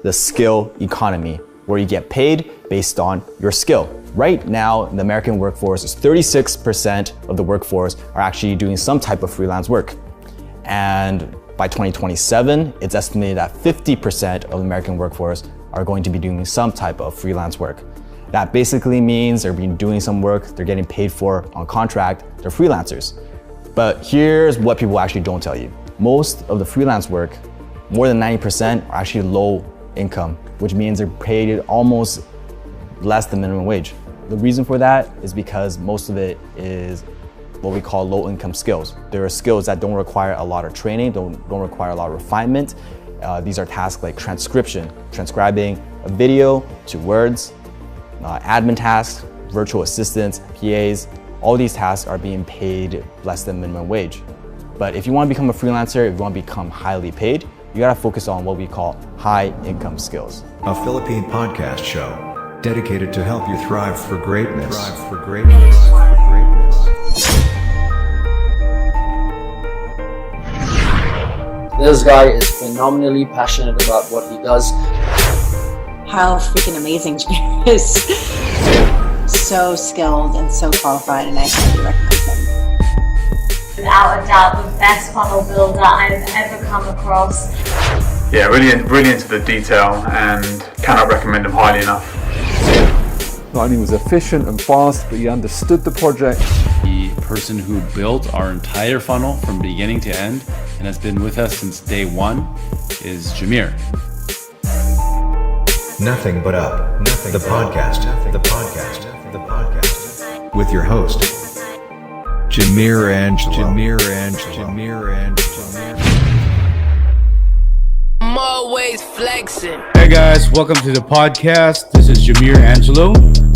the skill economy, where you get paid based on your skill. Right now, the American workforce is 36% of the workforce are actually doing some type of freelance work. And by 2027, it's estimated that 50% of the American workforce are going to be doing some type of freelance work. That basically means they're been doing some work, they're getting paid for on contract, they're freelancers. But here's what people actually don't tell you. Most of the freelance work, more than 90% are actually low income, which means they're paid almost less than minimum wage. The reason for that is because most of it is what we call low income skills. There are skills that don't require a lot of training, don't require a lot of refinement. These are tasks like transcription, transcribing a video to words, admin tasks, virtual assistants, PAs. All these tasks are being paid less than minimum wage. But if you want to become a freelancer, if you want to become highly paid, you gotta focus on what we call high income skills. A Philippine podcast show dedicated to help you thrive for greatness. This guy is phenomenally passionate about what he does. How freaking amazing Jameer is. So skilled and so qualified, and I highly recommend him. Without a doubt, the best funnel builder I've ever come across. Yeah, really into the detail and cannot recommend him highly enough. Not only was efficient and fast, but he understood the project. The person who built our entire funnel from beginning to end and has been with us since day one is Jameer. Nothing But Up, the podcast. With your host, Jameer and I'm always flexing. Hey guys, welcome to the podcast. This is Jameer Angelo,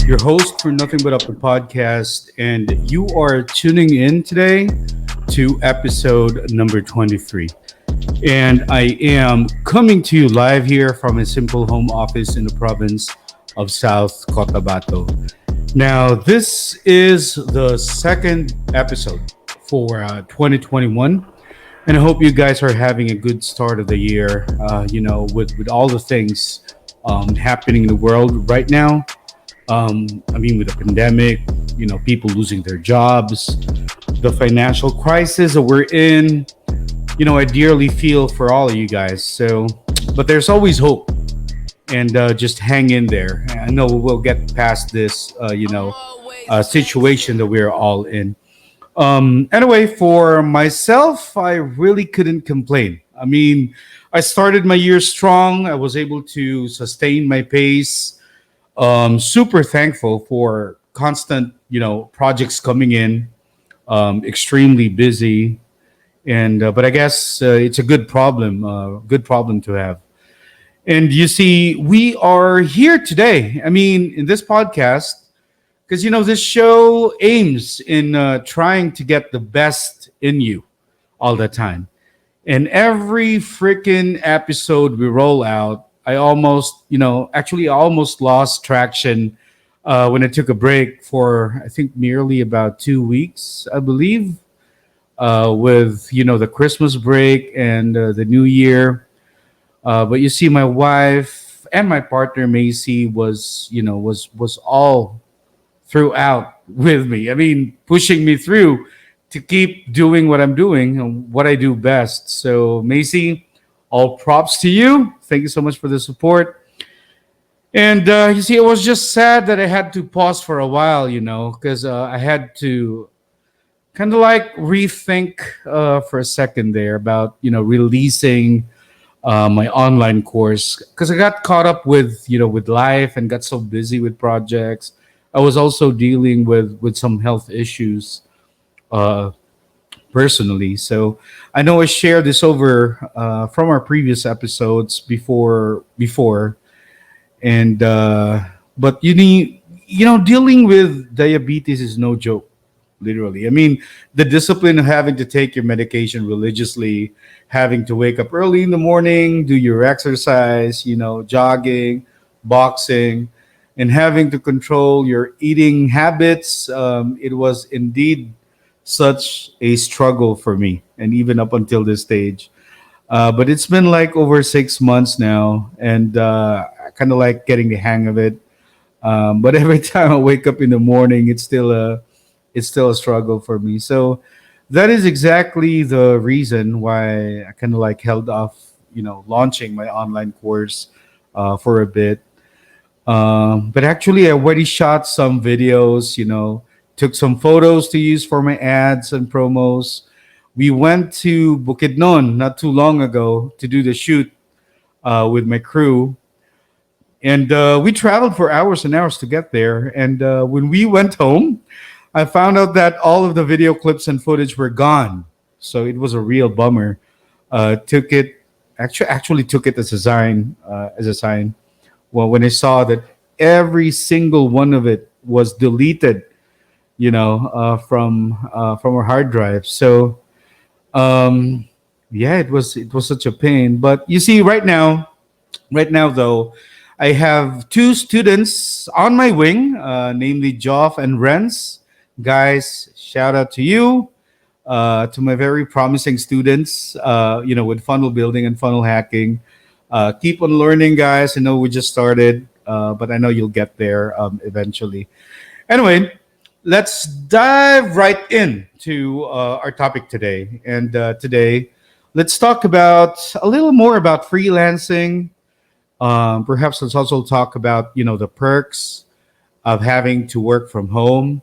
your host for Nothing But Up the podcast, and you are tuning in today to episode number 23. And I am coming to you live here from a simple home office in the province of South Cotabato. Now, this is the second episode for 2021. And I hope you guys are having a good start of the year, with all the things happening in the world right now. With the pandemic, people losing their jobs, the financial crisis that we're in. I dearly feel for all of you guys. But there's always hope. And just hang in there. I know we'll get past this, situation that we're all in. Anyway, for myself, I really couldn't complain. I started my year strong. I was able to sustain my pace. Super thankful for constant, projects coming in. Extremely busy. But I guess it's a good problem to have. And you see, we are here today. In this podcast, because, this show aims in trying to get the best in you all the time. And every freaking episode we roll out, I almost lost traction when I took a break for, I think, nearly about 2 weeks, I believe, with, the Christmas break and the New Year. But you see, my wife and my partner, Macy, was all throughout with me. Pushing me through to keep doing what I'm doing and what I do best. So, Macy, all props to you. Thank you so much for the support. And you see, it was just sad that I had to pause for a while, because I had to kind of like rethink for a second there about, releasing my online course, because I got caught up with life and got so busy with projects. I was also dealing with some health issues personally. So I know I shared this over from our previous episodes before. And but dealing with diabetes is no joke. Literally. The discipline of having to take your medication religiously, having to wake up early in the morning, do your exercise, jogging, boxing, and having to control your eating habits. It was indeed such a struggle for me. And even up until this stage, But it's been like over 6 months now, and I kind of like getting the hang of it. But every time I wake up in the morning, it's still a struggle for me. So that is exactly the reason why I kind of like held off, launching my online course for a bit. But actually, I already shot some videos, took some photos to use for my ads and promos. We went to Bukidnon not too long ago to do the shoot with my crew. And we traveled for hours and hours to get there. And when we went home, I found out that all of the video clips and footage were gone. So it was a real bummer. Took it actually took it as a sign. Well, when I saw that every single one of it was deleted, from our hard drive. So yeah, it was such a pain. But you see, right now though, I have two students on my wing, namely Joff and Renz. Guys, shout out to you, to my very promising students, with funnel building and funnel hacking. Keep on learning, guys. I know we just started, but I know you'll get there eventually. Anyway, let's dive right into our topic today. And today, let's talk about a little more about freelancing. Perhaps let's also talk about the perks of having to work from home.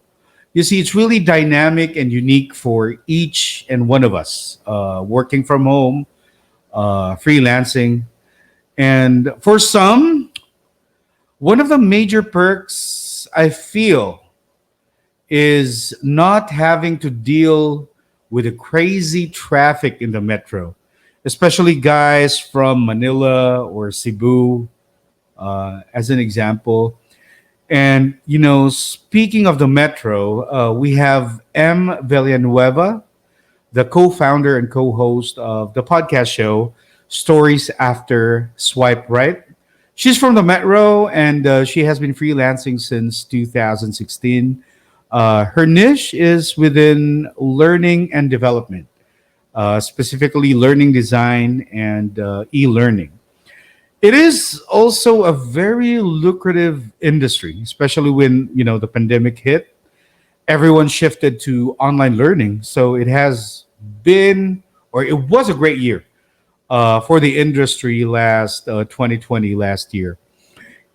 You see, it's really dynamic and unique for each and one of us, working from home, freelancing. And for some, one of the major perks I feel is not having to deal with the crazy traffic in the metro, especially guys from Manila or Cebu, as an example. And, speaking of the metro, we have Em Villanueva, the co-founder and co-host of the podcast show Stories After Swipe Right. She's from the metro, and she has been freelancing since 2016. Her niche is within learning and development, specifically learning design and e-learning. It is also a very lucrative industry, especially when the pandemic hit. Everyone shifted to online learning, so it has been, or it was a great year for the industry last 2020 last year.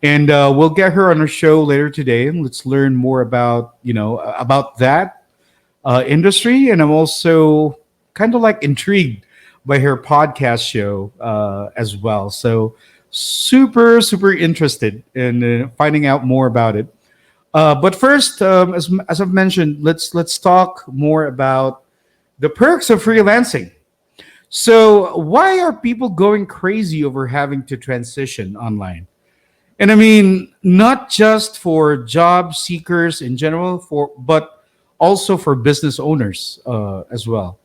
And we'll get her on our show later today, and let's learn more about that industry. And I'm also kind of like intrigued by her podcast show as well. So super, super interested in finding out more about it. But first, as I've mentioned, let's talk more about the perks of freelancing. So why are people going crazy over having to transition online? And I mean, not just for job seekers in general, but also for business owners as well.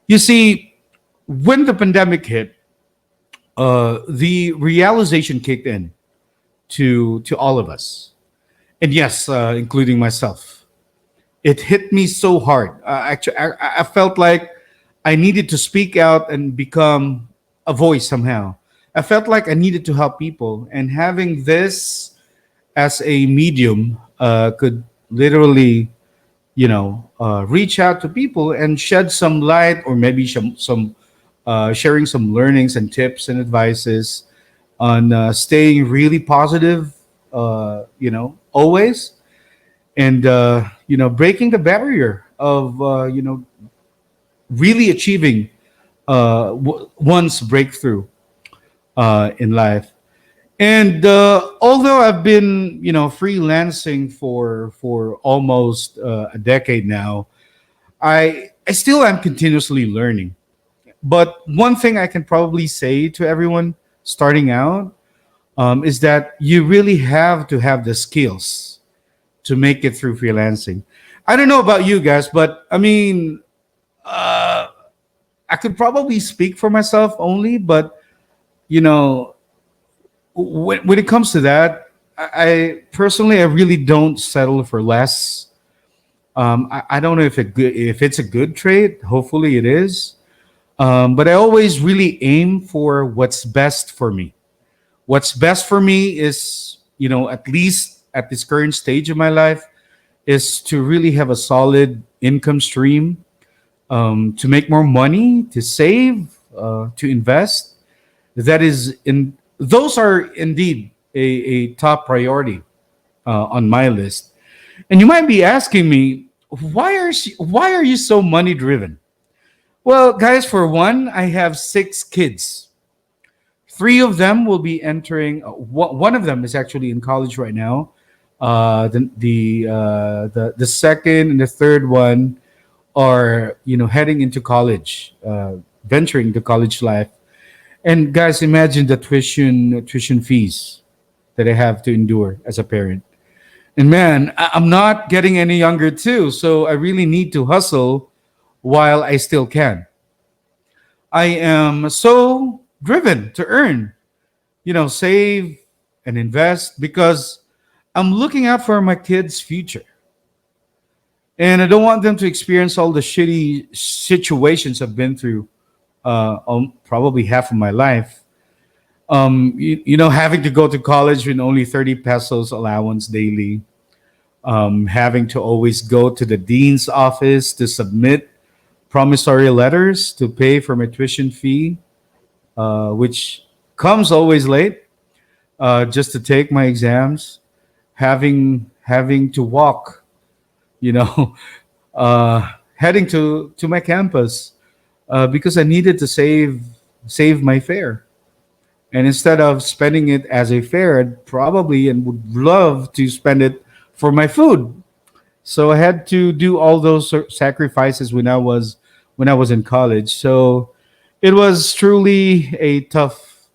You see, when the pandemic hit, the realization kicked in to all of us, and yes, including myself. It hit me so hard. Actually, I felt like I needed to speak out and become a voice somehow. I felt like I needed to help people, and having this as a medium could literally, reach out to people and shed some light, or maybe some sharing some learnings and tips and advices on staying really positive, always, and breaking the barrier of really achieving one's breakthrough in life. And although I've been, freelancing for almost a decade now, I still am continuously learning. But one thing I can probably say to everyone starting out is that you really have to have the skills to make it through freelancing. I don't know about you guys, but I mean, I could probably speak for myself only, but when it comes to that, I personally, I really don't settle for less. I don't know if it's a good trade. Hopefully, it is. But I always really aim for what's best for me. What's best for me is, at least at this current stage of my life, is to really have a solid income stream, to make more money, to save, to invest. Those are indeed a top priority on my list. And you might be asking me, why are you so money driven? Well, guys, for one, I have 6 kids. 3 of them will be entering. One of them is actually in college right now. The second and the third one are heading into college, venturing to college life. And guys, imagine the tuition fees that I have to endure as a parent. And man, I'm not getting any younger too, so I really need to hustle while I still can. I am so driven to earn, save and invest because I'm looking out for my kids' future. And I don't want them to experience all the shitty situations I've been through probably half of my life. Having to go to college with only 30 pesos allowance daily, having to always go to the dean's office to submit promissory letters to pay for my tuition fee, which comes always late, just to take my exams, having to walk, heading to my campus because I needed to save my fare. And instead of spending it as a fare, I'd probably and would love to spend it for my food. So I had to do all those sacrifices when I was in college. So it was truly a tough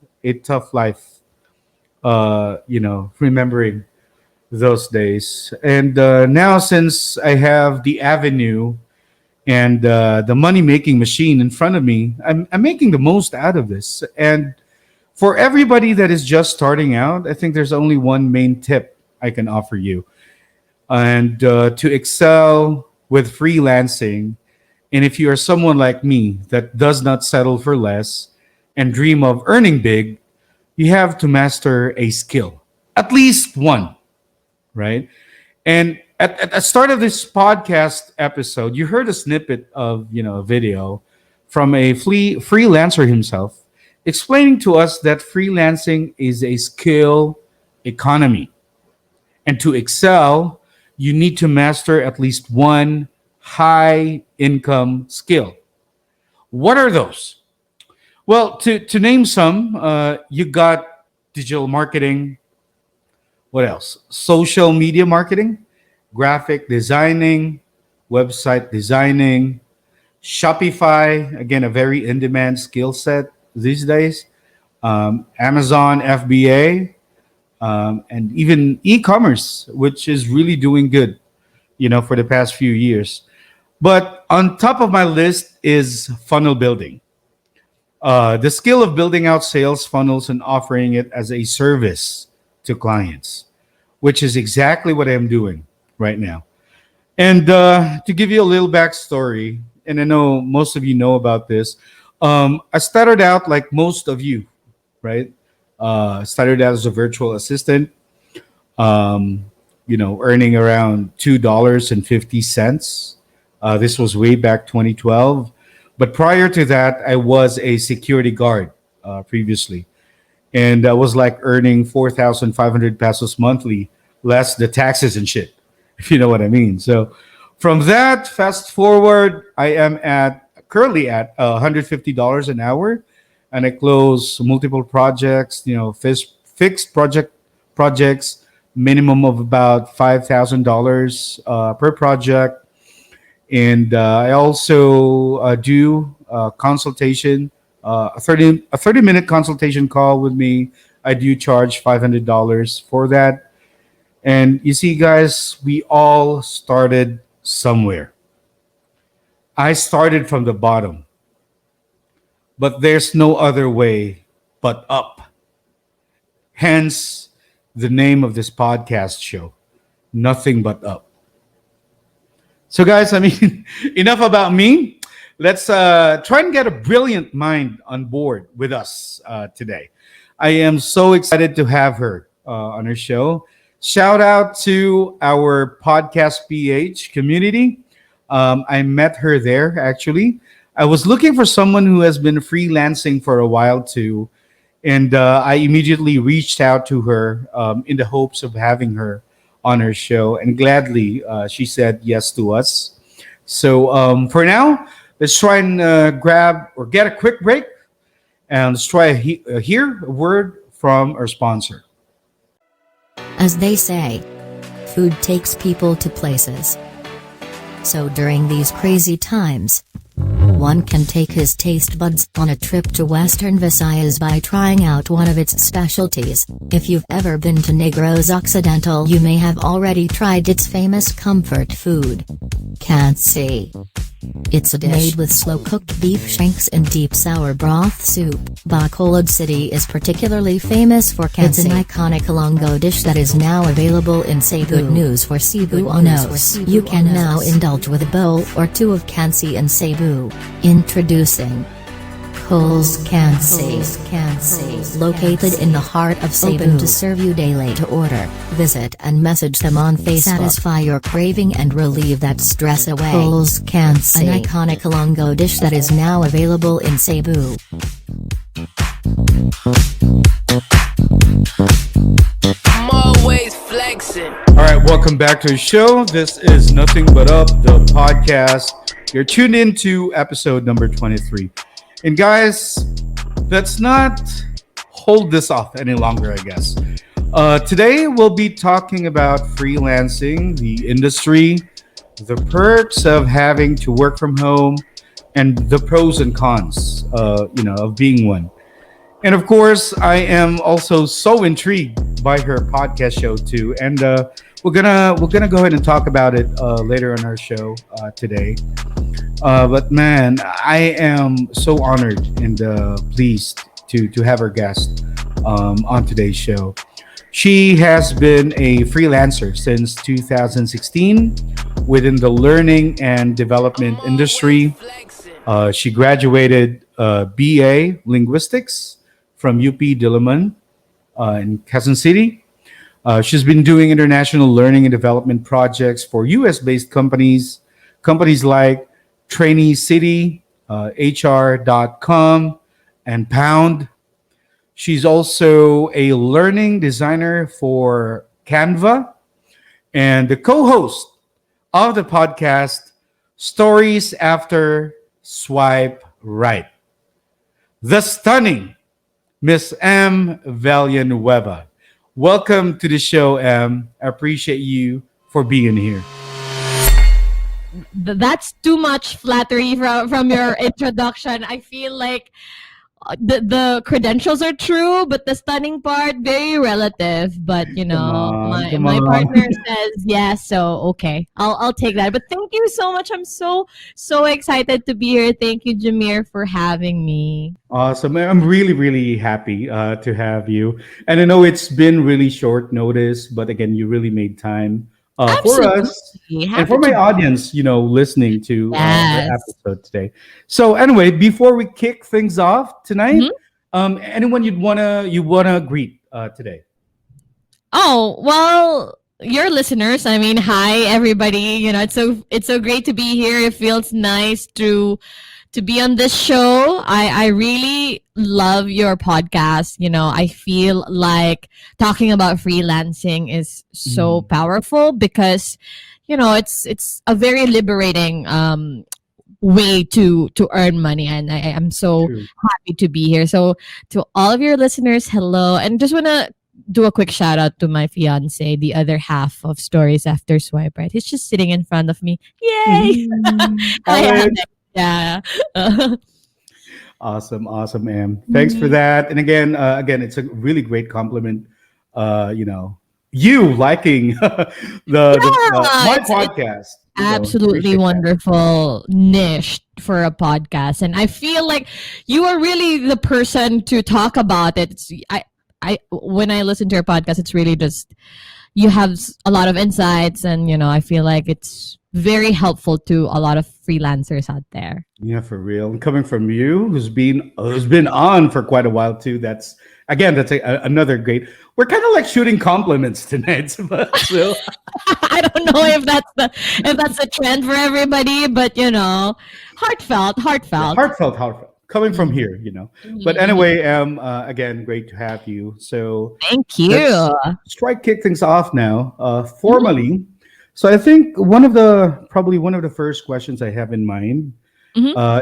life. Remembering those days. And now, since I have the avenue and the money making machine in front of me, I'm making the most out of this. And for everybody that is just starting out, I think there's only one main tip I can offer you. And to excel with freelancing, and if you are someone like me that does not settle for less and dream of earning big, you have to master a skill, at least one, right? And at the start of this podcast episode, you heard a snippet of a video from a freelancer himself explaining to us that freelancing is a skill economy. And to excel, you need to master at least one high income skill. What are those? Well, to name some, you got digital marketing. What else? Social media marketing, graphic designing, website designing, Shopify, again, a very in-demand skill set these days, Amazon FBA, and even e-commerce, which is really doing good, for the past few years. But on top of my list is funnel building. The skill of building out sales funnels and offering it as a service to clients, which is exactly what I'm doing right now. And to give you a little backstory, and I know most of you know about this, I started out like most of you, right? Started out as a virtual assistant, earning around $2.50. This was way back 2012. But prior to that, I was a security guard previously. And I was like earning 4,500 pesos monthly, less the taxes and shit, if you know what I mean. So from that, fast forward, I am currently at $150 an hour. And I close multiple projects, fixed projects, minimum of about $5,000 per project. And I also do consultation, a 30-minute consultation call with me. I do charge $500 for that. And you see, guys, we all started somewhere. I started from the bottom. But there's no other way but up. Hence the name of this podcast show, Nothing But Up. So guys, enough about me. let's try and get a brilliant mind on board with us today. I am so excited to have her on our show. Shout out to our podcast PH community. I met her there actually. I was looking for someone who has been freelancing for a while too. And I immediately reached out to her in the hopes of having her on her show. And gladly, she said yes to us. So for now, let's try and grab or get a quick break. And let's try hear a word from our sponsor. As they say, food takes people to places. So during these crazy times, one can take his taste buds on a trip to Western Visayas by trying out one of its specialties. If you've ever been to Negros Occidental, you may have already tried its famous comfort food, Cansi. It's a dish made with slow-cooked beef shanks in deep sour broth soup. Bacolod City is particularly famous for Cansi. It's an iconic Ilonggo dish that is now available in Cebu. Good news for Cebuanos. You can now indulge with a bowl or two of Cansi in Cebu. Introducing Cole's Cansi. Located in the heart of Cebu. Open to serve you daily. To order, visit and message them on Facebook. Satisfy your craving and relieve that stress away. Cole's Cansi, an iconic Ilonggo dish that is now available in Cebu. I'm always flexing. All right, welcome back to the show. This is Nothing But Up, the podcast. You're tuned in to episode number 23. And guys, let's not hold this off any longer, I guess. Today, we'll be talking about freelancing, the industry, the perks of having to work from home, and the pros and cons, of being one. And of course, I am also so intrigued by her podcast show too. And we're gonna go ahead and talk about it later on our show today. But man, I am so honored and pleased to have her guest on today's show. She has been a freelancer since 2016 within the learning and development industry. She graduated BA Linguistics from UP Diliman in Quezon City. She's been doing international learning and development projects for US-based companies like Trainee City, HR.com, and Pound. She's also a learning designer for Canva and the co-host of the podcast Stories After Swipe Right. The stunning Miss Em Villanueva. Welcome to the show, Em. I appreciate you for being here. That's too much flattery from your introduction. I feel like the credentials are true, but the stunning part very relative. But my partner says yes, so okay, I'll take that. But thank you so much. I'm so excited to be here. Thank you, Jameer, for having me. Awesome. I'm really, really happy to have you. And I know it's been really short notice, but again, you really made time for us and for my audience, listening to the episode today. So anyway, before we kick things off tonight, anyone you wanna greet today? Oh, well, your listeners. I mean, hi everybody. It's so great to be here. It feels nice to be on this show. I really love your podcast. I feel like talking about freelancing is so powerful because, it's a very liberating way to earn money. And I am so happy to be here. So to all of your listeners, hello. And just want to do a quick shout out to my fiance, the other half of Stories After Swipe Right. He's just sitting in front of me. Yay! Yeah. Awesome, Em. Thanks for that. And again, it's a really great compliment. You liking my podcast. Absolutely wonderful niche for a podcast, and I feel like you are really the person to talk about it. When I listen to your podcast, it's really just you have a lot of insights, and I feel like it's very helpful to a lot of freelancers out there. Yeah, for real. And coming from you, who's been on for quite a while too. That's another great. We're kind of like shooting compliments tonight. So I don't know if that's the trend for everybody, but heartfelt. heartfelt. Coming from here, But anyway, again, great to have you. So thank you. Let's try to kick things off now, formally. So I think one of the first questions I have in mind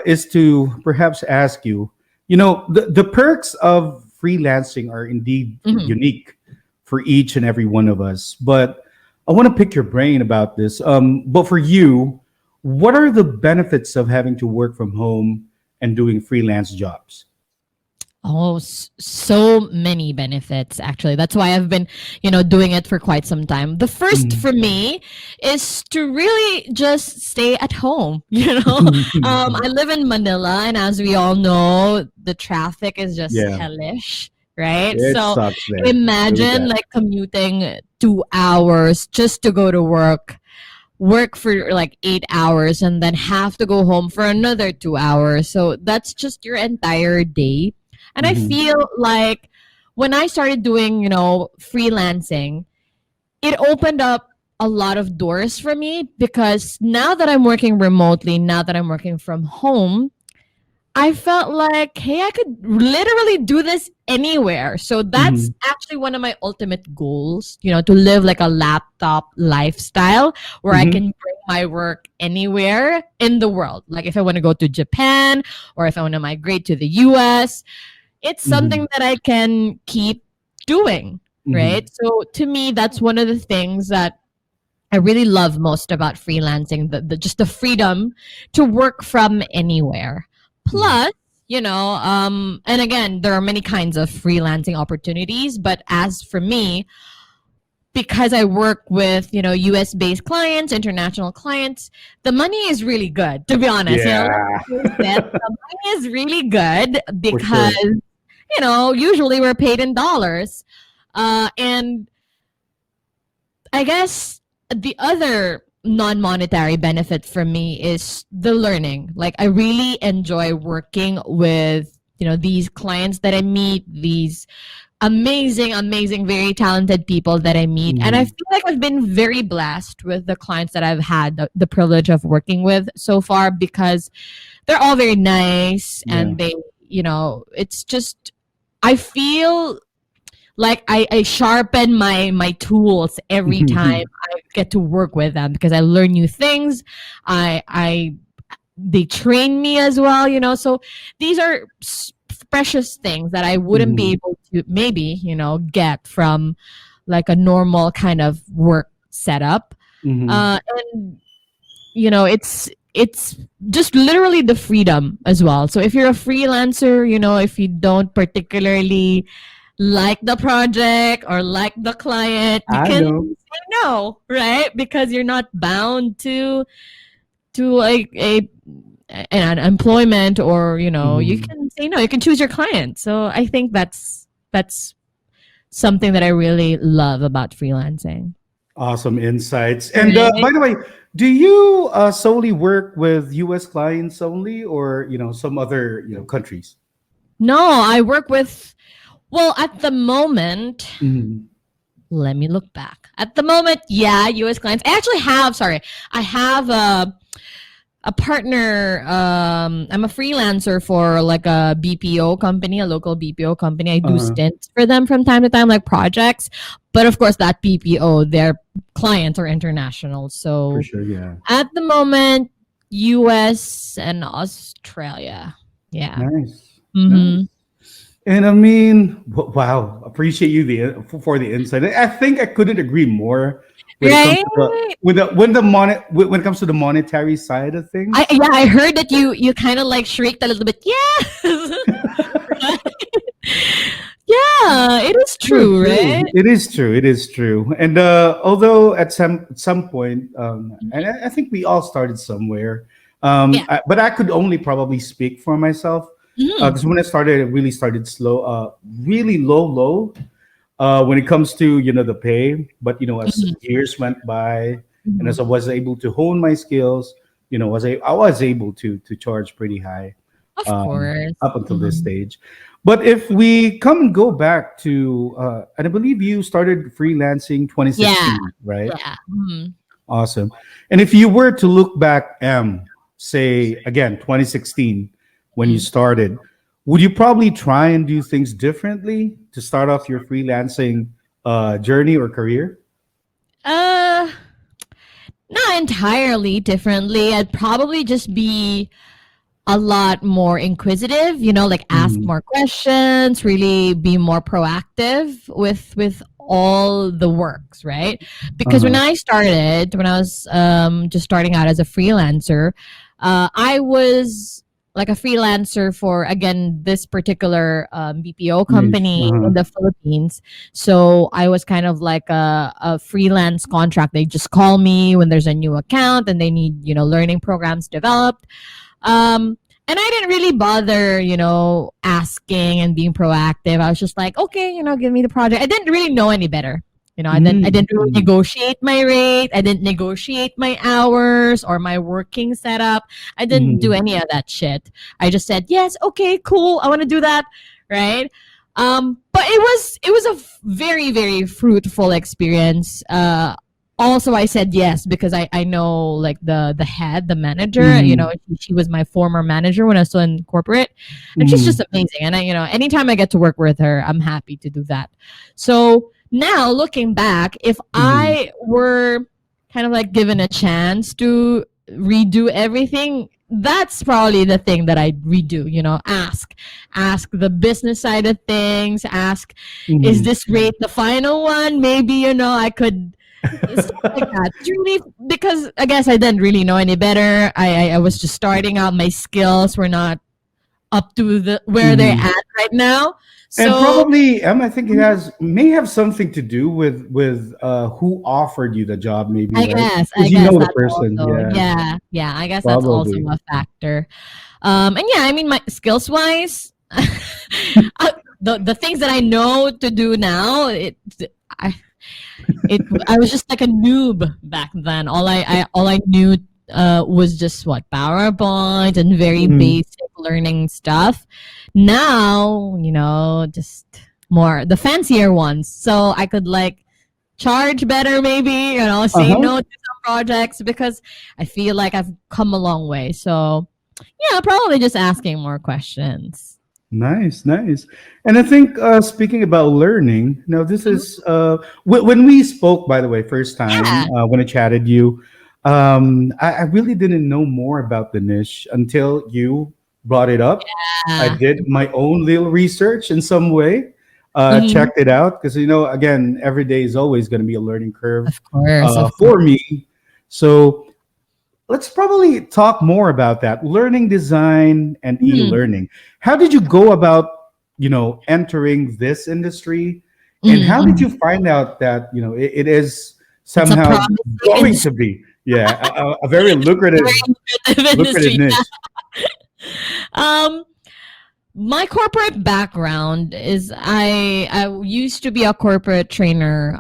is to perhaps ask you, the perks of freelancing are indeed unique for each and every one of us. But I want to pick your brain about this. But for you, what are the benefits of having to work from home and doing freelance jobs? Oh, so many benefits, actually. That's why I've been, doing it for quite some time. The first for me is to really just stay at home. I live in Manila, and as we all know, the traffic is just hellish, right? It so sucks there. imagine like commuting 2 hours just to go to work for like 8 hours, and then have to go home for another 2 hours. So that's just your entire day. And I feel like when I started doing, freelancing, it opened up a lot of doors for me, because now that I'm working remotely, now that I'm working from home, I felt like, hey, I could literally do this anywhere. So that's actually one of my ultimate goals, to live like a laptop lifestyle where I can bring my work anywhere in the world. Like if I want to go to Japan, or if I want to migrate to the US, it's something that I can keep doing, right? So to me, that's one of the things that I really love most about freelancing, just the freedom to work from anywhere. Plus, and again, there are many kinds of freelancing opportunities, but as for me, because I work with, US-based clients, international clients, the money is really good, to be honest. Yeah. The money is really good because, usually we're paid in dollars. And I guess the other non-monetary benefit for me is the learning. Like I really enjoy working with, these clients that I meet, these amazing, very talented people that I meet. And I feel like I've been very blessed with the clients that I've had the privilege of working with so far, because they're all very nice and they, it's just, I feel like I sharpen my tools every time I get to work with them, because I learn new things. They train me as well, so these are precious things that I wouldn't be able to maybe, get from like a normal kind of work setup. And, it's just literally the freedom as well. So if you're a freelancer, if you don't particularly like the project or like the client, you can say no, right? Because you're not bound to like an employment, or you can say no. You can choose your client. So I think that's something that I really love about freelancing. Awesome insights. And by the way, do you solely work with U.S. clients only, or some other countries? No, I work with. Well, at the moment, let me look back. At the moment, U.S. clients. I have a partner. I'm a freelancer for like a BPO company, a local BPO company. I do stints for them from time to time, like projects. But of course, that BPO, their clients are international. So for sure, at the moment, US and Australia. Yeah. Nice. Nice. And I mean, wow, appreciate you for the insight. I think I couldn't agree more when it comes to the monetary side of things. I heard that you kind of like shrieked a little bit. Yeah. Yeah, it is true, right? It is true. And although at some point, and I think we all started somewhere, but I could only probably speak for myself. Because when I started, it really started slow, really low when it comes to the pay. But as years went by, and as I was able to hone my skills, I was able to charge pretty high, Of course. up until this stage. But if we come and go back to, and I believe you started freelancing 2016, Yeah. right? Yeah. Mhm. Awesome. And if you were to look back, say again, 2016, when you started, would you probably try and do things differently to start off your freelancing journey or career? Not entirely differently. I'd probably just be a lot more inquisitive, like ask more questions, really be more proactive with all the works, right? Because when I was just starting out as a freelancer, I was like a freelancer for, again, this particular BPO company in the Philippines. So I was kind of like a freelance contract. They just call me when there's a new account and they need, learning programs developed. And I didn't really bother, asking and being proactive. I was just like, okay, give me the project. I didn't really know any better. I didn't really negotiate my rate. I didn't negotiate my hours or my working setup. I didn't do any of that shit. I just said, yes, okay, cool. I want to do that. Right. But it was a very, very fruitful experience. Also, I said yes because I know like the head, the manager. She was my former manager when I was still in corporate, and she's just amazing. And anytime I get to work with her, I'm happy to do that. So now looking back, if I were kind of like given a chance to redo everything, that's probably the thing that I'd redo. Ask the business side of things. Ask, is this rate the final one? Maybe I could. Stuff like that. It's really, because I guess I didn't really know any better. I was just starting out. My skills were not up to where they're at right now. So, and probably, I think it may have something to do with who offered you the job. Maybe I guess the person. Also, yeah. I guess that's also a factor. And yeah, I mean, my skills wise, the things that I know to do now, I was just like a noob back then. All I knew was just PowerPoint and very basic learning stuff. Now, just more the fancier ones. So I could like charge better, maybe, say no to some projects because I feel like I've come a long way. So yeah, probably just asking more questions. Nice. And I think speaking about learning, now this is when we spoke, by the way, first time when I chatted you, I really didn't know more about the niche until you brought it up. I did my own little research in some way, checked it out because again, every day is always going to be a learning curve, of course. For me. So let's probably talk more about that. Learning design and e-learning. How did you go about, entering this industry? And how did you find out that, it is somehow going to be, a very lucrative niche? My corporate background is I used to be a corporate trainer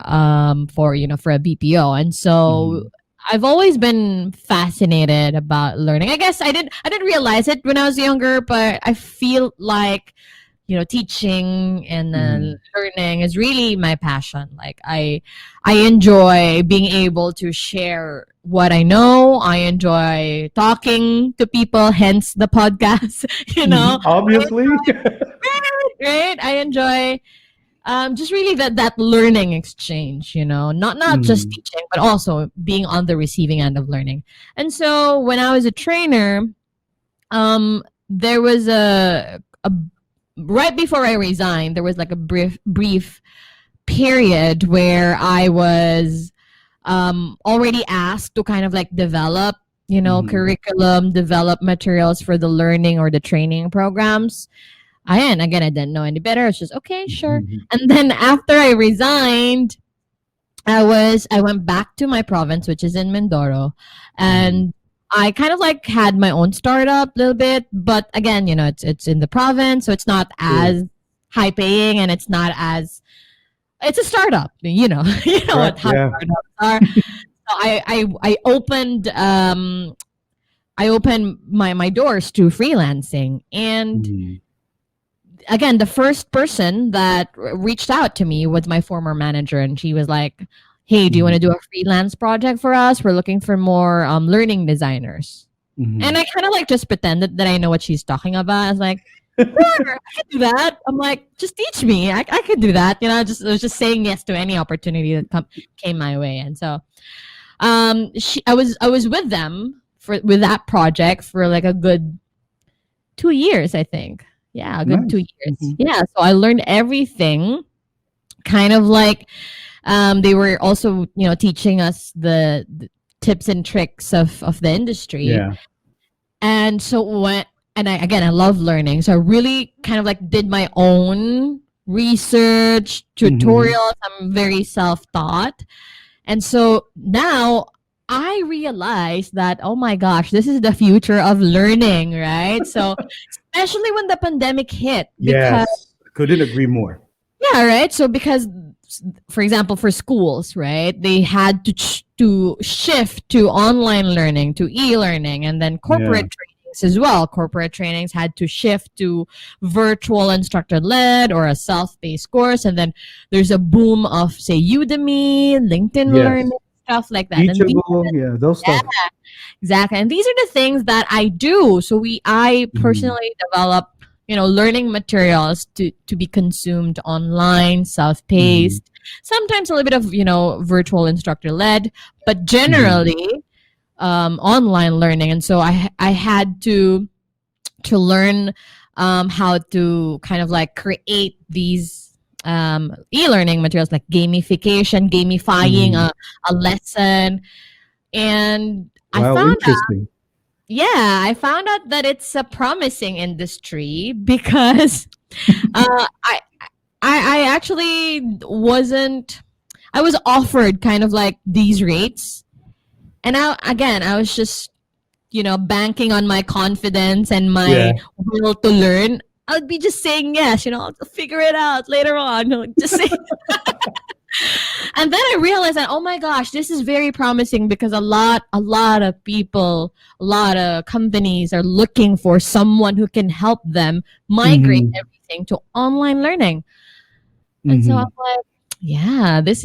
for a BPO, and so I've always been fascinated about learning. I guess I didn't realize it when I was younger, but I feel like teaching and learning is really my passion. Like I enjoy being able to share what I know. I enjoy talking to people, hence the podcast. Obviously, right? I enjoy just really that learning exchange, not just teaching, but also being on the receiving end of learning. And so when I was a trainer, there was a right before I resigned, there was like a brief period where I was already asked to kind of like develop, curriculum, develop materials for the learning or the training programs. And again, I didn't know any better. I was just, okay, sure. And then after I resigned, I went back to my province, which is in Mindoro, and I kind of like had my own startup a little bit, but again, it's in the province, so it's not as high paying, and it's not as, it's a startup, what how startups are. I opened my doors to freelancing, and again, the first person that reached out to me was my former manager, and she was like, "Hey, do you want to do a freelance project for us? We're looking for more learning designers." And I kind of like just pretended that I know what she's talking about. I was like, "Sure, I can do that." I'm like, "Just teach me. I can do that." I was just saying yes to any opportunity that came my way, and so I was with them with that project for like a good 2 years, I think. Yeah, a good 2 years. Yeah, so I learned everything. Kind of like they were also, teaching us the tips and tricks of the industry. Yeah. And so I love learning. So I really kind of like did my own research, tutorials. I'm very self-taught. And so now I realized that, oh my gosh, this is the future of learning, right? So especially when the pandemic hit. Yes, couldn't agree more. Yeah, right. So because, for example, for schools, right, they had to shift to online learning, to e-learning, and then corporate trainings as well. Corporate trainings had to shift to virtual instructor-led or a self-paced course, and then there's a boom of, say, Udemy, LinkedIn Learning, stuff like that. Teachable, those stuff. Exactly. And these are the things that I do. So I personally develop, learning materials to be consumed online, self-paced, sometimes a little bit of, virtual instructor-led, but generally online learning. And so I had to learn how to kind of like create these e-learning materials, like gamification, gamifying a lesson. And I found out that it's a promising industry because I actually I was offered kind of like these rates, and I was just banking on my confidence and my will to learn. I'd be just saying yes, I'll figure it out later on. Just say. And then I realized that, oh my gosh, this is very promising because a lot of people, a lot of companies are looking for someone who can help them migrate everything to online learning. And so I'm like, yeah, this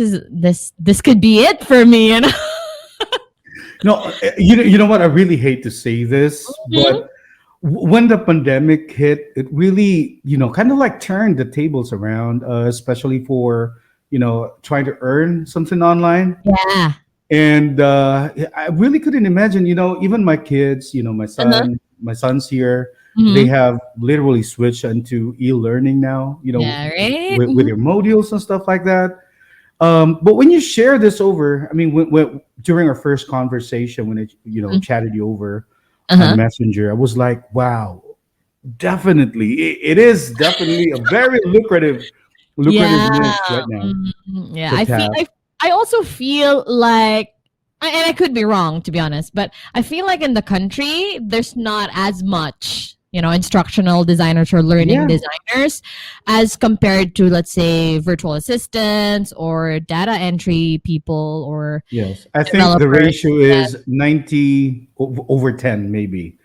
could be it for me, No, you know what? I really hate to say this, but when the pandemic hit, it really, kind of like turned the tables around, especially for trying to earn something online. Yeah. And I really couldn't imagine, even my kids, my son's here, they have literally switched into e-learning now, right? with your modules and stuff like that. But when you share this over, I mean, when during our first conversation, when it, chatted you over on Messenger, I was like, wow, definitely. It is definitely a very lucrative niche right now. Yeah, I also feel like, and I could be wrong, to be honest, but I feel like in the country there's not as much instructional designers or learning designers as compared to, let's say, virtual assistants or data entry people or I think the ratio is 90 over 10 maybe.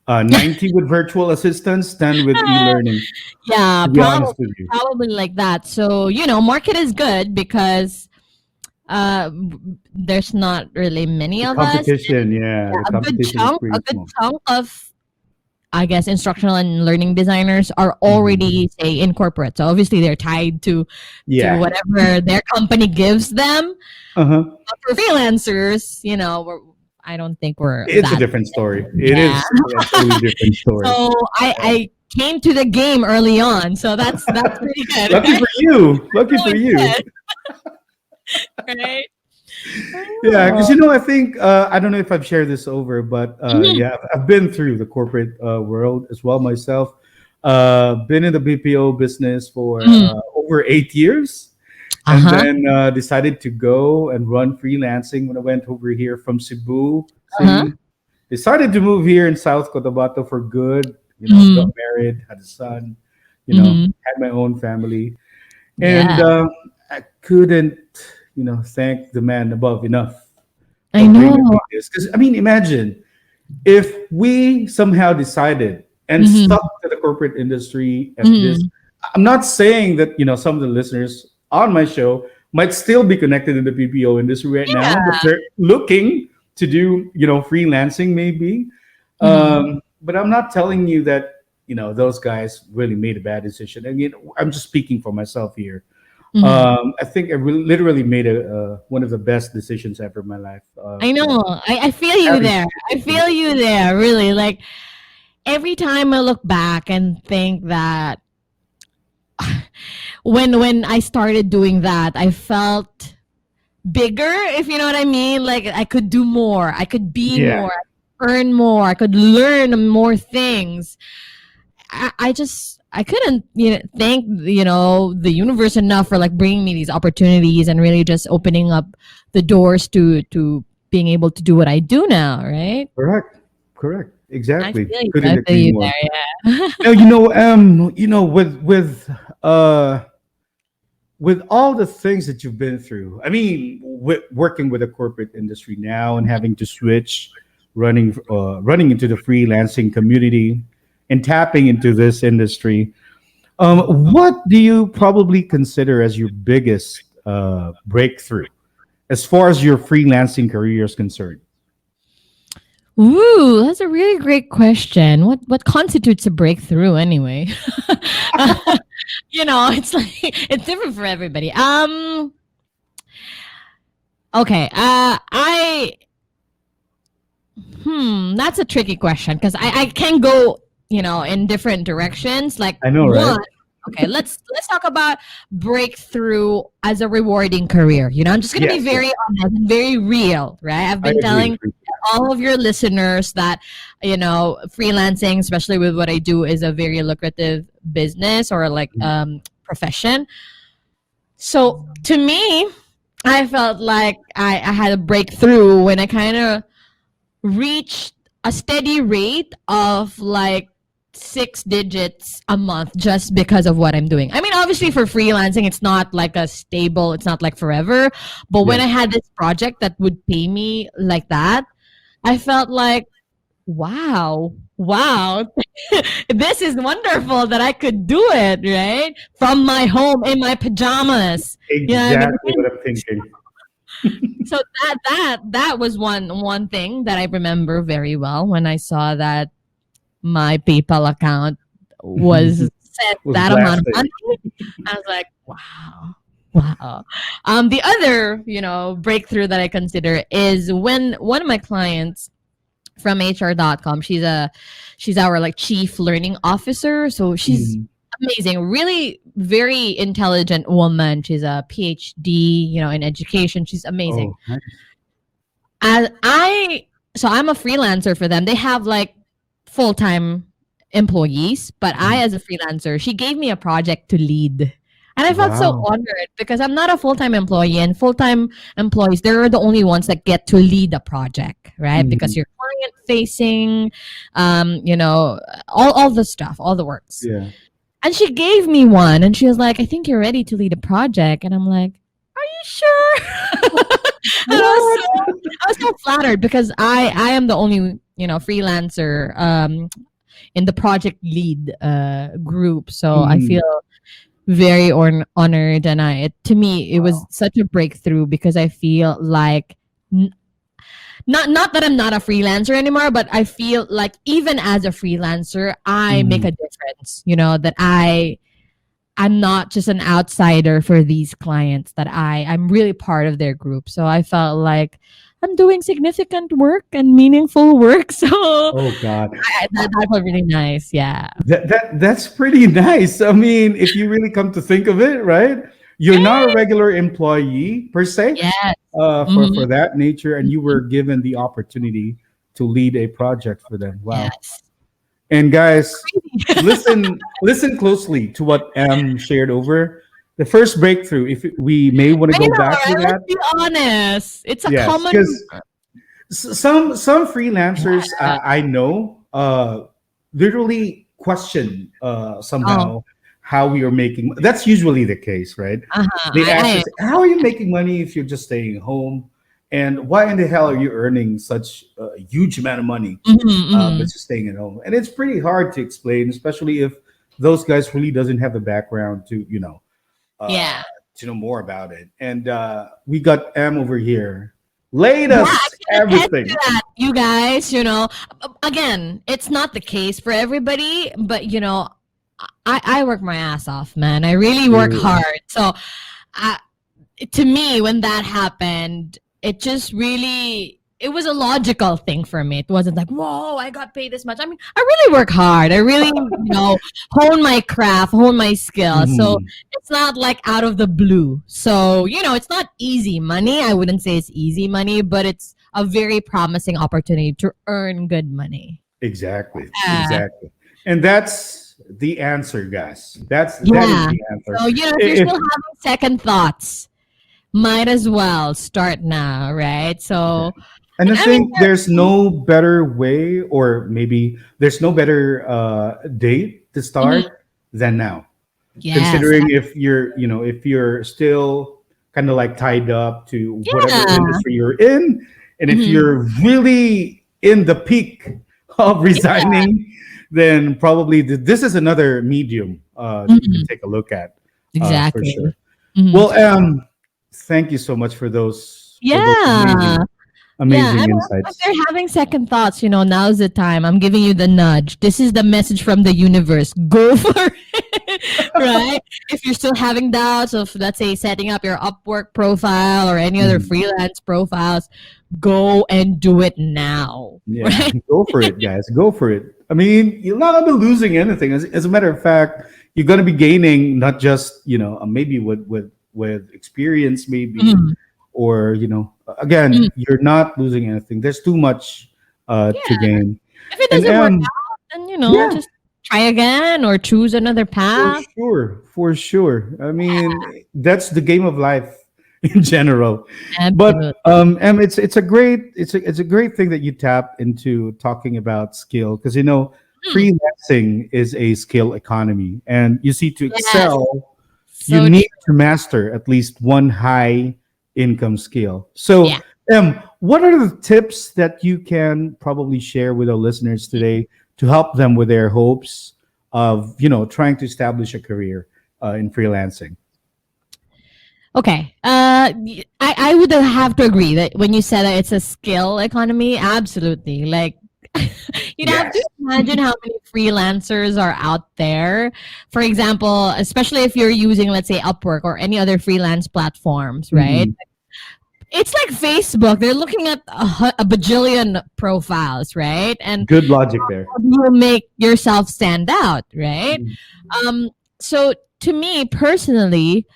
90 with virtual assistants, 10 with e-learning. Yeah, to be honest with you. probably like that. So, market is good because there's not really many of us. Competition, A good chunk of, I guess, instructional and learning designers are already, say, in corporate. So obviously they're tied to whatever their company gives them. But for freelancers, I don't think it's a different story. It is a totally different story. So I came to the game early on, so that's pretty good. Lucky for you. Lucky for you. Right? Yeah, because I think I don't know if I've shared this over, but I've been through the corporate world as well myself. Been in the BPO business for over 8 years. And then decided to go and run freelancing when I went over here from Cebu. Decided to move here in South Cotabato for good. Got married, had a son. Had my own family, and I couldn't, thank the man above enough I know. Because I mean, imagine if we somehow decided and stuck to the corporate industry at this. I'm not saying that some of the listeners on my show might still be connected in the BPO industry right now, but they're looking to do freelancing maybe. But I'm not telling you that those guys really made a bad decision. I mean, I'm just speaking for myself here. I think I literally made one of the best decisions ever in my life. I know. I feel you there. I feel you there. Really, like every time I look back and think that when I started doing that, I felt bigger, if you know what I mean. Like I could do more. I could be more. I could earn more. I could learn more things. I couldn't thank the universe enough for like bringing me these opportunities and really just opening up the doors to being able to do what I do now, right? Correct, exactly. I feel you, Couldn't agree more. There, Now, with all the things that you've been through, I mean, working with the corporate industry now and having to switch, running into the freelancing community and tapping into this industry, what do you probably consider as your biggest breakthrough as far as your freelancing career is concerned? Ooh, that's a really great question. What constitutes a breakthrough anyway? It's like it's different for everybody. Okay. That's a tricky question because I can go in different directions. Like I know, right? Okay, let's talk about breakthrough as a rewarding career. I'm just gonna be very honest and very real, right? I've been telling all of your listeners that freelancing, especially with what I do, is a very lucrative business or like profession. So to me, I felt like I had a breakthrough when I kind of reached a steady rate of like 6 digits a month just because of what I'm doing. I mean, obviously for freelancing, it's not like it's not like forever. But when I had this project that would pay me like that, I felt like, wow, this is wonderful that I could do it, right? From my home in my pajamas. Exactly what I'm thinking. So that was one thing that I remember very well when I saw that my PayPal account was set that amount of money. I was like, wow. The other, breakthrough that I consider is when one of my clients from HR.com, she's our like chief learning officer. So she's amazing, really very intelligent woman. She's a PhD, in education. She's amazing. Oh, nice. So I'm a freelancer for them. They have like full-time employees, but I, as a freelancer, she gave me a project to lead. And I felt so honored because I'm not a full-time employee, and full-time employees, they're the only ones that get to lead a project, right? Because you're client-facing, all the stuff, all the works. Yeah. And she gave me one, and she was like, I think you're ready to lead a project. And I'm like, are you sure? And I was so flattered because I am the only freelancer in the project lead group. So I feel very honored, and to me it was such a breakthrough because I feel like not that I'm not a freelancer anymore, but I feel like even as a freelancer I make a difference, that I'm not just an outsider for these clients, that I'm really part of their group. So I felt like I'm doing significant work and meaningful work. So oh God, that was really nice. Yeah, that's pretty nice. I mean, if you really come to think of it, right? You're not a regular employee per se, for that nature, and you were given the opportunity to lead a project for them. Wow. Yes. And guys, listen closely to what Em shared over. The first breakthrough, if we may want to go back to that. Let's be honest. It's a common. Some freelancers I know literally question somehow how we are making. That's usually the case, right? They ask us, how are you making money if you're just staying home? And why in the hell are you earning such a huge amount of money but just staying at home? And it's pretty hard to explain, especially if those guys really doesn't have the background to, to know more about it. And we got Em over here. Laid us everything. That, you guys, again, it's not the case for everybody, but I work my ass off, man. I really work hard. So to me, when that happened, it just really, it was a logical thing for me. It wasn't like, whoa, I got paid this much. I mean, I really work hard. I really, hone my craft, hone my skills. So it's not like out of the blue. So, it's not easy money. I wouldn't say it's easy money, but it's a very promising opportunity to earn good money. Exactly. And that's the answer, guys. That is the answer. So, if you're still having second thoughts, might as well start now, right? So, and I think there's no better way, or maybe there's no better date to start than now. Yes. Considering if you're still kind of like tied up to whatever industry you're in, and if you're really in the peak of resigning, then probably this is another medium to take a look at. Exactly. For sure. Well, thank you so much for those. Amazing insights. If they're having second thoughts, now's the time. I'm giving you the nudge. This is the message from the universe. Go for it, right? If you're still having doubts of, let's say, setting up your Upwork profile or any other freelance profiles, go and do it now. Yeah, right? Go for it, guys. Go for it. I mean, you're not going to be losing anything. As a matter of fact, you're going to be gaining not just, maybe with experience, maybe. Or, again, you're not losing anything. There's too much to gain. If it doesn't work out, then, just try again or choose another path. For sure. I mean, that's the game of life in general. Absolutely. But it's a great thing that you tap into talking about skill, because freelancing is a skill economy, and you see, to excel, you need to master at least one high income skill. So, what are the tips that you can probably share with our listeners today to help them with their hopes of, trying to establish a career in freelancing? Okay. I would have to agree that when you said that it's a skill economy, absolutely. Like, you'd have to imagine how many freelancers are out there. For example, especially if you're using, let's say, Upwork or any other freelance platforms, right? It's like Facebook. They're looking at a bajillion profiles, right? And good logic there. You make yourself stand out, right? So to me personally,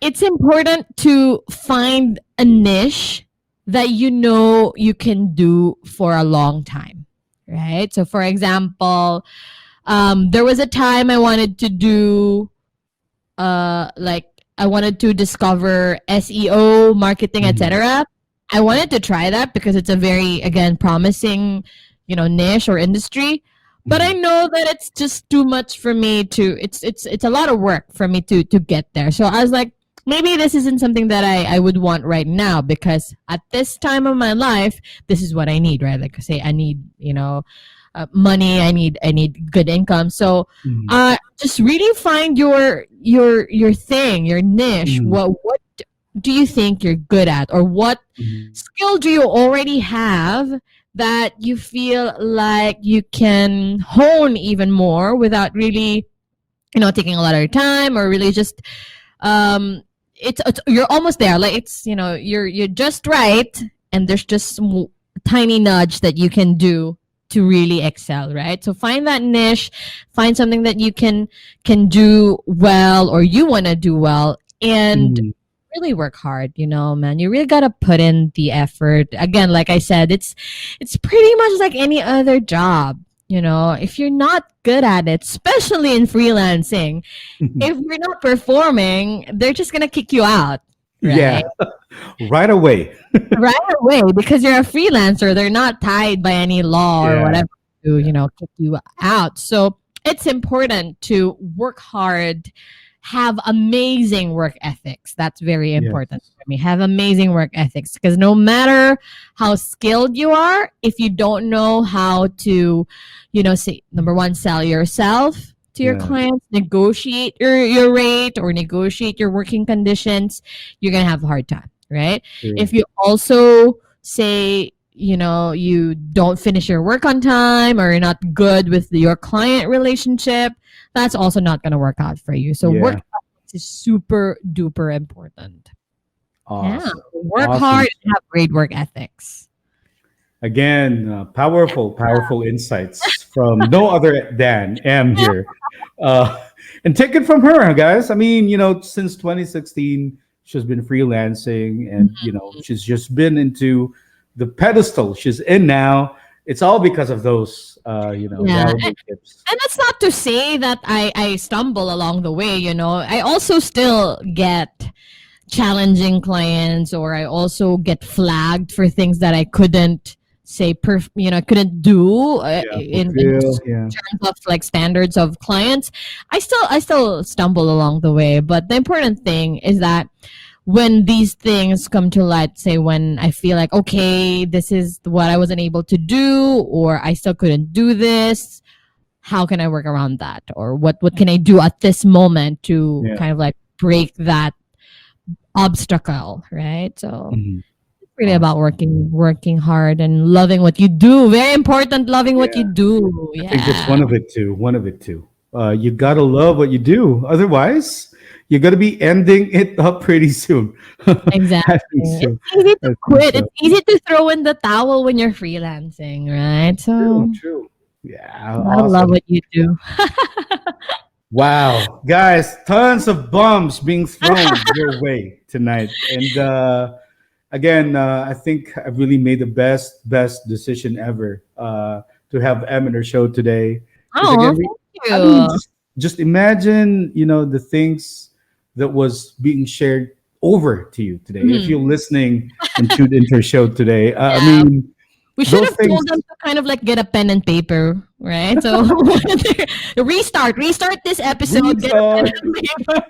it's important to find a niche that you can do for a long time, right? So for example, there was a time I wanted to do I wanted to discover SEO, marketing, etc. I wanted to try that because it's a very, again, promising, niche or industry. But I know that it's just too much for me it's a lot of work for me to get there. So I was like, maybe this isn't something that I would want right now, because at this time of my life, this is what I need, right? Like, say, I need, money. I need good income. So, just really find your thing, your niche. What do you think you're good at, or what skill do you already have that you feel like you can hone even more without really, taking a lot of your time, or really just, it's you're almost there. Like, it's, you're just right, and there's just some tiny nudge that you can do to really excel, right? So find that niche, find something that you can do well, or you want to do well, and really work hard, man. You really got to put in the effort. Again, like I said, it's pretty much like any other job. If you're not good at it, especially in freelancing, if you're not performing, they're just going to kick you out. Right? Yeah, right away. Right away, because you're a freelancer. They're not tied by any law or whatever to, kick you out. So it's important to work hard have amazing work ethics. That's very Yes. important for me. Have amazing work ethics, because no matter how skilled you are, if you don't know how to, say, number one, sell yourself to your Yeah. clients, negotiate your rate or negotiate your working conditions, you're going to have a hard time, right? True. If you also say, you don't finish your work on time, or you're not good with your client relationship, that's also not going to work out for you. So Yeah. work ethics is super duper important. Awesome. Yeah, work Awesome. hard and have great work ethics. Again, powerful insights from no other than Em here. And take it from her, guys. I mean, since 2016, she's been freelancing, and, she's just been into the pedestal she's in now. It's all because of those, valuable tips. And that's not to say that I stumble along the way, I also still get challenging clients, or I also get flagged for things that I couldn't say, couldn't do in terms of like standards of clients. I still stumble along the way. But the important thing is that when these things come to light, say when I feel like, okay, this is what I wasn't able to do, or I still couldn't do this, how can I work around that? Or what can I do at this moment to kind of like break that obstacle, right? So it's really about working hard and loving what you do. Very important, loving what you do. I think that's one of it too. You gotta love what you do. Otherwise, you're gonna be ending it up pretty soon. Exactly. It's easy to quit. It's easy to throw in the towel when you're freelancing, right? So True. Yeah. I love what you do. Wow, guys, tons of bombs being thrown your way tonight. And again, I think I really made the best decision ever to have Em in her show today. 'Cause Oh, again, thank you. I mean, just imagine, the things that was being shared over to you today. If you're listening and tuned into her show today, I mean, we should those have told them to kind of like get a pen and paper, right? So restart this episode. Get a pen and paper.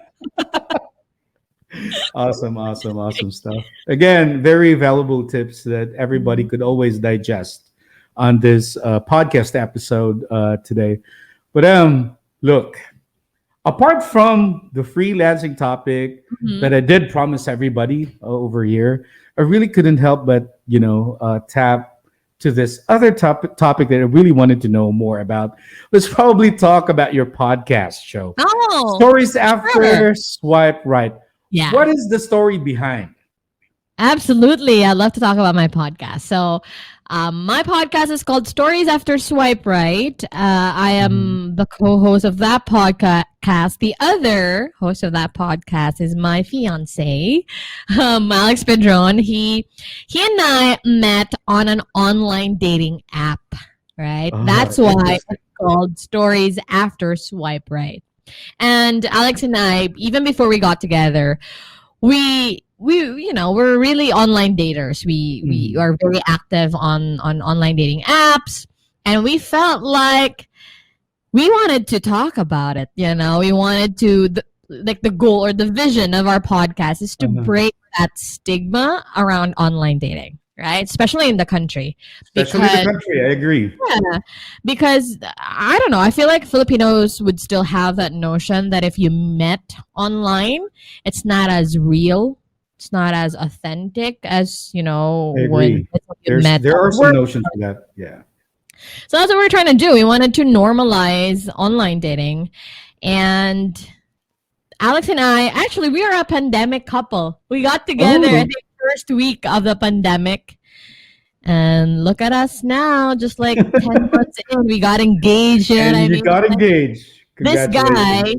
Awesome stuff. Again, very valuable tips that everybody could always digest on this podcast episode today. But look, apart from the freelancing topic that I did promise everybody over here, I really couldn't help but tap to this other topic that I really wanted to know more about. Let's probably talk about your podcast show. Oh, Stories After Swipe Right. Yeah. What is the story behind? Absolutely. I'd love to talk about my podcast. So my podcast is called Stories After Swipe Right. I am the co-host of that podcast. The other host of that podcast is my fiance, Alex Pedron. He and I met on an online dating app, right? That's why it's called Stories After Swipe Right. And Alex and I, even before we got together, we're really online daters. We are very active on online dating apps, and we felt like we wanted to talk about it. We wanted to the goal or the vision of our podcast is to break that stigma around online dating, right? Especially in the country. I agree. Yeah, because I don't know. I feel like Filipinos would still have that notion that if you met online, it's not as real. It's not as authentic as, when you met. There are some notions to that. Yeah. So that's what we're trying to do. We wanted to normalize online dating. And Alex and I, actually, we are a pandemic couple. We got together, I think, first week of the pandemic. And look at us now, just like 10 months in, we got engaged. Got engaged. This guy,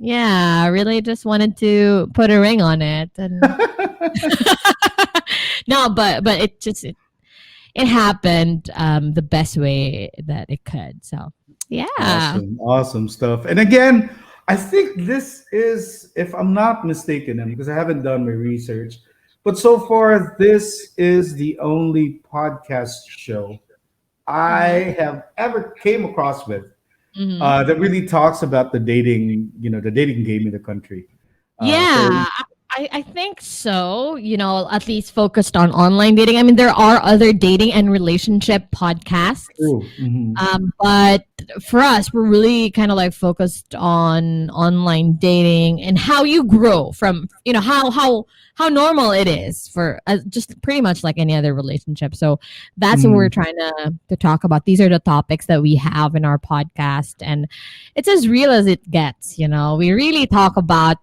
I really just wanted to put a ring on it. And no, but it happened the best way that it could. So, yeah. Awesome stuff. And again, I think this is, if I'm not mistaken, because I haven't done my research, but so far, this is the only podcast show I have ever came across with that really talks about the dating, the dating game in the country. Yeah, I think so. At least focused on online dating. I mean, there are other dating and relationship podcasts. But for us, we're really kind of like focused on online dating and how you grow from, how normal it is for just pretty much like any other relationship. So that's what we're trying to talk about. These are the topics that we have in our podcast, and it's as real as it gets. We really talk about.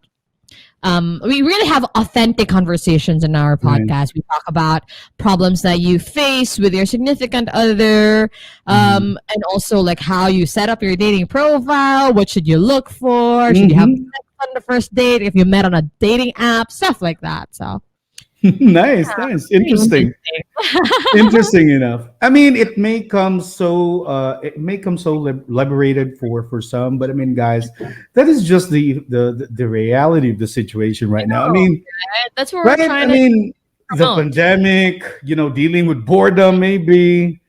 We really have authentic conversations in our podcast. We talk about problems that you face with your significant other, and also like how you set up your dating profile. What should you look for? Should you have sex on the first date if you met on a dating app? Stuff like that. So nice. Interesting. Interesting enough. I mean, it may come so liberated for some, but I mean, guys, that is just the reality of the situation right now. I mean, that's what we're trying to. I mean, the pandemic, dealing with boredom, maybe.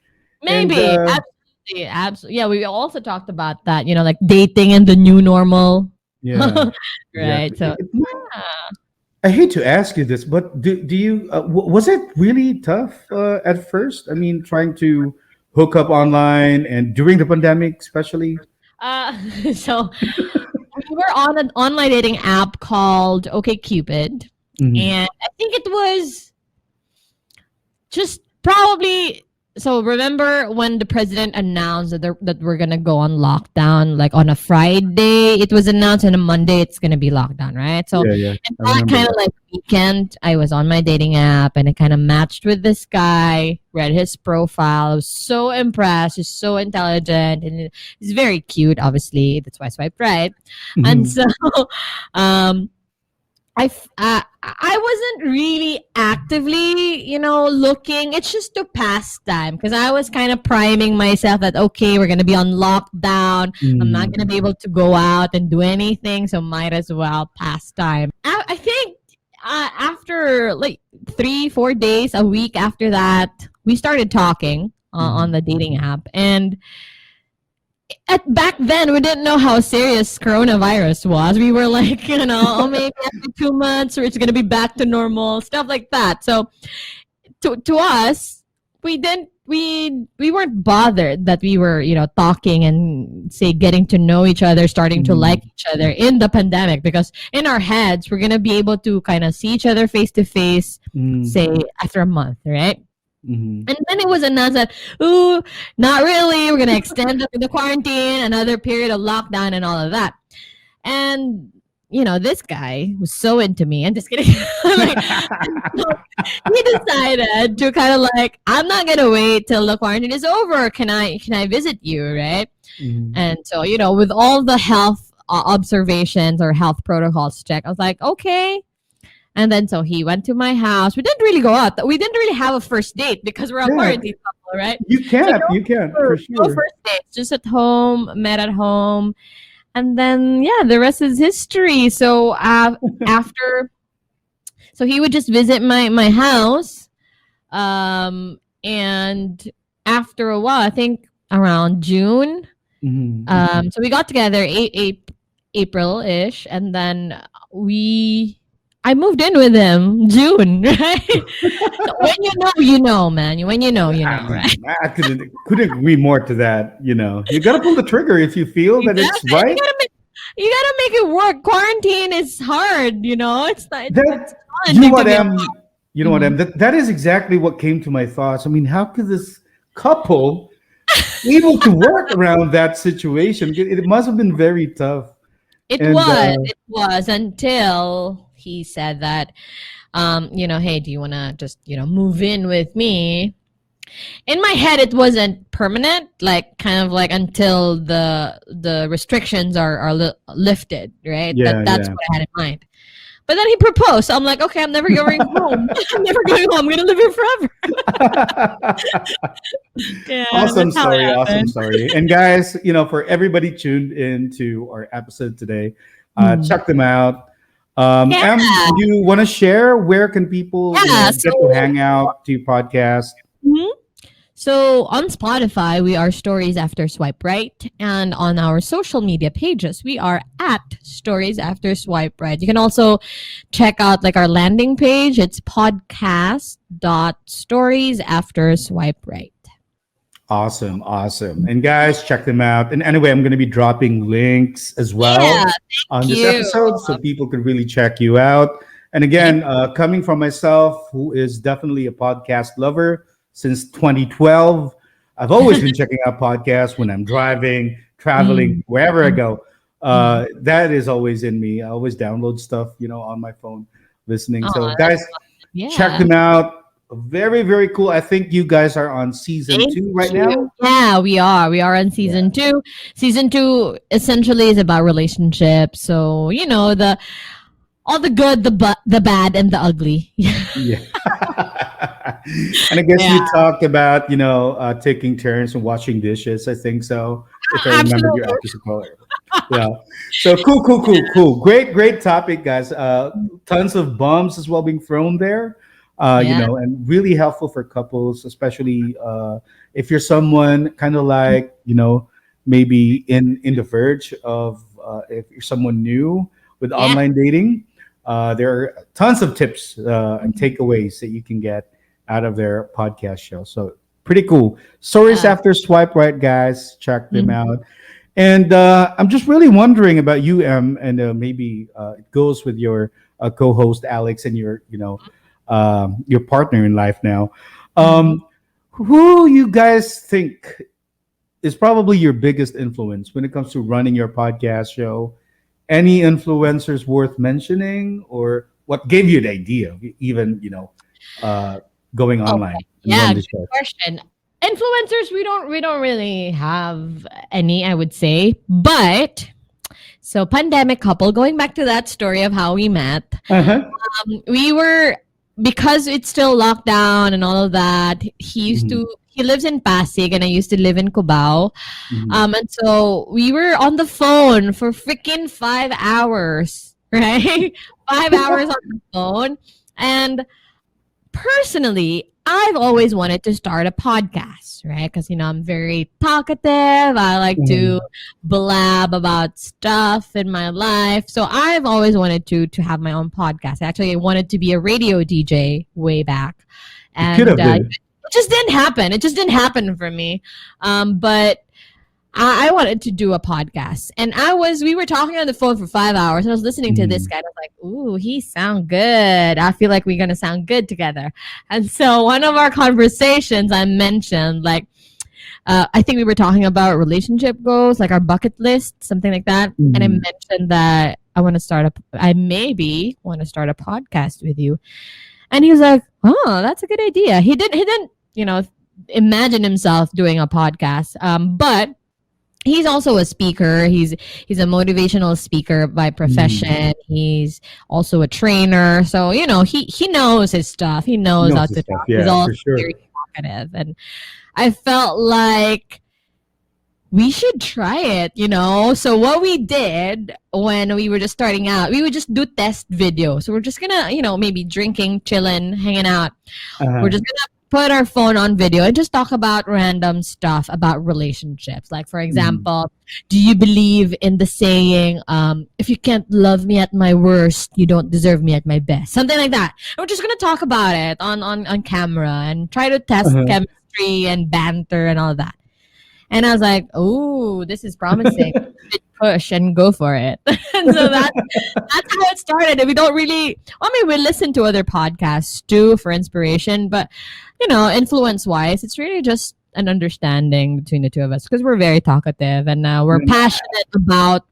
Absolutely. Yeah, we also talked about that. Like dating and the new normal. Yeah. Right. So. I hate to ask you this, but do you was it really tough at first? I mean, trying to hook up online and during the pandemic, especially. So we were on an online dating app called OkCupid, and I think it was just probably. So remember when the president announced that we're gonna go on lockdown, like on a Friday, it was announced, and on a Monday it's gonna be lockdown, right? So yeah. in that kind of like weekend, I was on my dating app and I kind of matched with this guy, read his profile. I was so impressed. He's so intelligent and he's very cute. Obviously, that's why I swiped right. And so, I wasn't really actively, looking. It's just to pass time because I was kind of priming myself that, okay, we're going to be on lockdown. I'm not going to be able to go out and do anything. So might as well pass time. I think after like 3-4 days, a week after that, we started talking on the dating app. And back then, we didn't know how serious coronavirus was. We were like, maybe after 2 months, or it's going to be back to normal, stuff like that. So to us, we weren't bothered that we were, talking and getting to know each other, starting to like each other in the pandemic, because in our heads, we're going to be able to kind of see each other face to face, say after a month, right? And then it was announced that, not really. We're going to extend the quarantine, another period of lockdown and all of that. And, this guy was so into me. I'm just kidding. He decided to kind of like, I'm not going to wait till the quarantine is over. Can I visit you, right? And so, with all the health observations or health protocols check, I was like, okay. And then so he went to my house. We didn't really go out. We didn't really have a first date because we're on quarantine, right? You can't for sure. No first dates, just at home, met at home. And then, the rest is history. So so he would just visit my house. And after a while, I think around June, so we got together April-ish. And then I moved in with him June, right? So when you know, man. When you know, right? I couldn't agree more to that. You got to pull the trigger if you feel that it's right. You gotta make it work. Quarantine is hard, It's not. It's you know what, Em? You know what, Em? That is exactly what came to my thoughts. I mean, how could this couple able to work around that situation? It must have been very tough. It was until he said that, hey, do you want to just, move in with me? In my head, it wasn't permanent, like kind of like until the restrictions are lifted, right? That's what I had in mind. But then he proposed. So I'm like, okay, I'm never going home. I'm never going home. I'm going to live here forever. Awesome story. And guys, for everybody tuned into our episode today, check them out. Em, do you want to share where can people get to hang out, to podcast? So on Spotify, we are Stories After Swipe Right. And on our social media pages, we are at Stories After Swipe Right. You can also check out like our landing page. It's podcast.storiesafterswiperight. Awesome, awesome. And guys, check them out. And anyway, I'm going to be dropping links as well Yeah, on thank this you. episode so people can really check you out. And again, coming from myself, who is definitely a podcast lover since 2012, I've always been checking out podcasts when I'm driving, traveling, wherever I go. That is always in me. I always download stuff, on my phone, listening. So guys, check them out. Very, very cool. I think you guys are on season 2 right now. Yeah, we are. We are on season 2. Season 2 essentially is about relationships. So, the all the good, the bad, and the ugly. Yeah. And I guess you talked about, taking turns and washing dishes. I think so. If I remember your episode caller. Yeah. So cool. Great topic, guys. Tons of bombs as well being thrown there. And really helpful for couples, especially if you're someone kind of like, maybe in the verge of if you're someone new with online dating. There are tons of tips and takeaways that you can get out of their podcast show. So pretty cool. Stories After Swipe Right, guys. Check them out. And I'm just really wondering about you, Em, and maybe it goes with your co-host Alex and your partner in life now. Who you guys think is probably your biggest influence when it comes to running your podcast show? Any influencers worth mentioning, or what gave you the idea of even going online? Yeah, good question. Influencers, we don't really have any, I would say, but so pandemic couple, going back to that story of how we met, we were, because it's still lockdown and all of that, he lives in Pasig and I used to live in Cubao. And so we were on the phone for freaking 5 hours, right? 5 hours on the phone. And personally, I've always wanted to start a podcast, right? Because, I'm very talkative. I like to blab about stuff in my life. So I've always wanted to have my own podcast. Actually, I wanted to be a radio DJ way back. And it just didn't happen. It just didn't happen for me. But I wanted to do a podcast. And we were talking on the phone for 5 hours. And I was listening to this guy. And I was like, ooh, he sound good. I feel like we're going to sound good together. And so one of our conversations, I mentioned, I think we were talking about relationship goals, like our bucket list, something like that. And I mentioned that I maybe want to start a podcast with you. And he was like, oh, that's a good idea. He didn't, imagine himself doing a podcast. But he's also a speaker. He's a motivational speaker by profession. He's also a trainer. So, he knows his stuff. He knows how to talk. He's also very talkative. And I felt like we should try it, So what we did when we were just starting out, we would just do test videos. So we're just going to, maybe drinking, chilling, hanging out. We're just going to put our phone on video and just talk about random stuff about relationships. Like, for example, do you believe in the saying, if you can't love me at my worst, you don't deserve me at my best? Something like that. And we're just going to talk about it on camera and try to test chemistry and banter and all that. And I was like, oh, this is promising. Push and go for it. And so that's how it started. And we don't really, we listen to other podcasts too for inspiration, but influence wise, it's really just an understanding between the two of us because we're very talkative and we're passionate about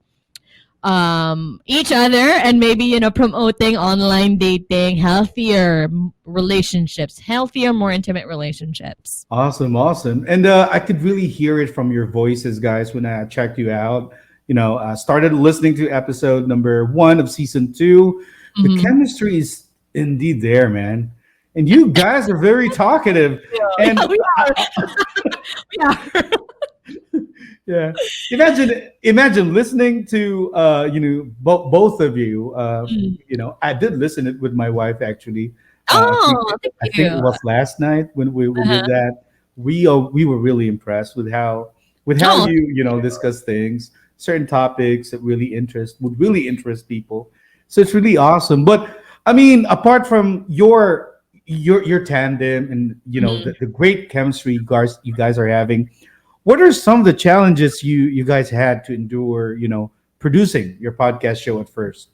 each other and maybe promoting online dating, healthier relationships, healthier, more intimate relationships. Awesome. And I could really hear it from your voices, guys, when I checked you out. I started listening to episode number 1 of season 2. The chemistry is indeed there, man. And you guys are very talkative. And we are. We are. Yeah. Imagine listening to both of you. I did listen it with my wife actually. Oh, I think it was last night when we did that we were really impressed with how you discuss things, certain topics that would really interest people. So it's really awesome. But I mean, apart from your tandem and the great chemistry you guys are having, what are some of the challenges you guys had to endure, producing your podcast show at first?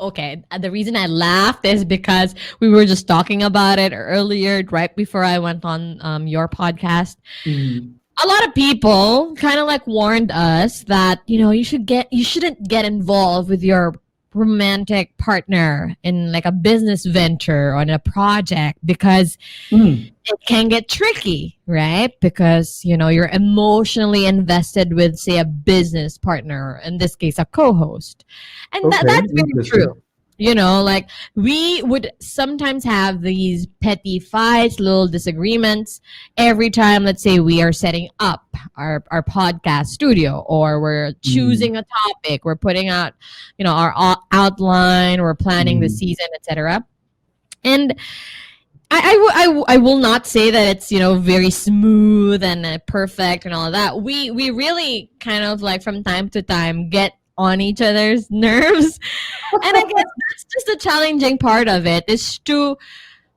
Okay, the reason I laughed is because we were just talking about it earlier, right before I went on your podcast. A lot of people kind of like warned us that you shouldn't get involved with your romantic partner in like a business venture or in a project because it can get tricky, right? Because you're emotionally invested with, say, a business partner, in this case a co-host, and that's very true. Like we would sometimes have these petty fights, little disagreements every time, let's say, we are setting up our podcast studio, or we're choosing a topic, we're putting out our outline, we're planning the season, etc. And I will not say that it's very smooth and perfect and all of that. We really kind of like from time to time get on each other's nerves, and I guess that's just the challenging part of it, is to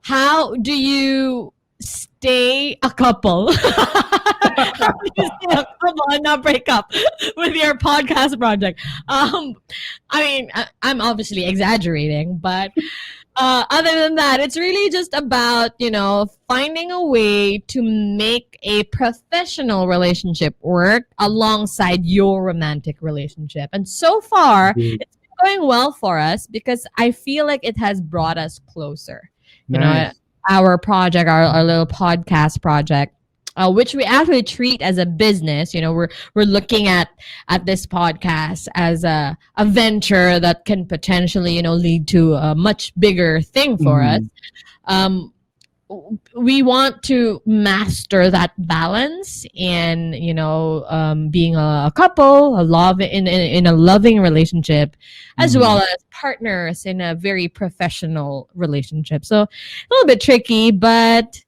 how do you stay a couple how do you stay a couple and not break up with your podcast project. I mean, I'm obviously exaggerating, but other than that, it's really just about, finding a way to make a professional relationship work alongside your romantic relationship. And so far, it's been going well for us because I feel like it has brought us closer. Nice. Our project, our little podcast project, which we actually treat as a business. We're looking at this podcast as a venture that can potentially lead to a much bigger thing for us. We want to master that balance and being a couple, in a loving relationship, as well as partners in a very professional relationship. So a little bit tricky, but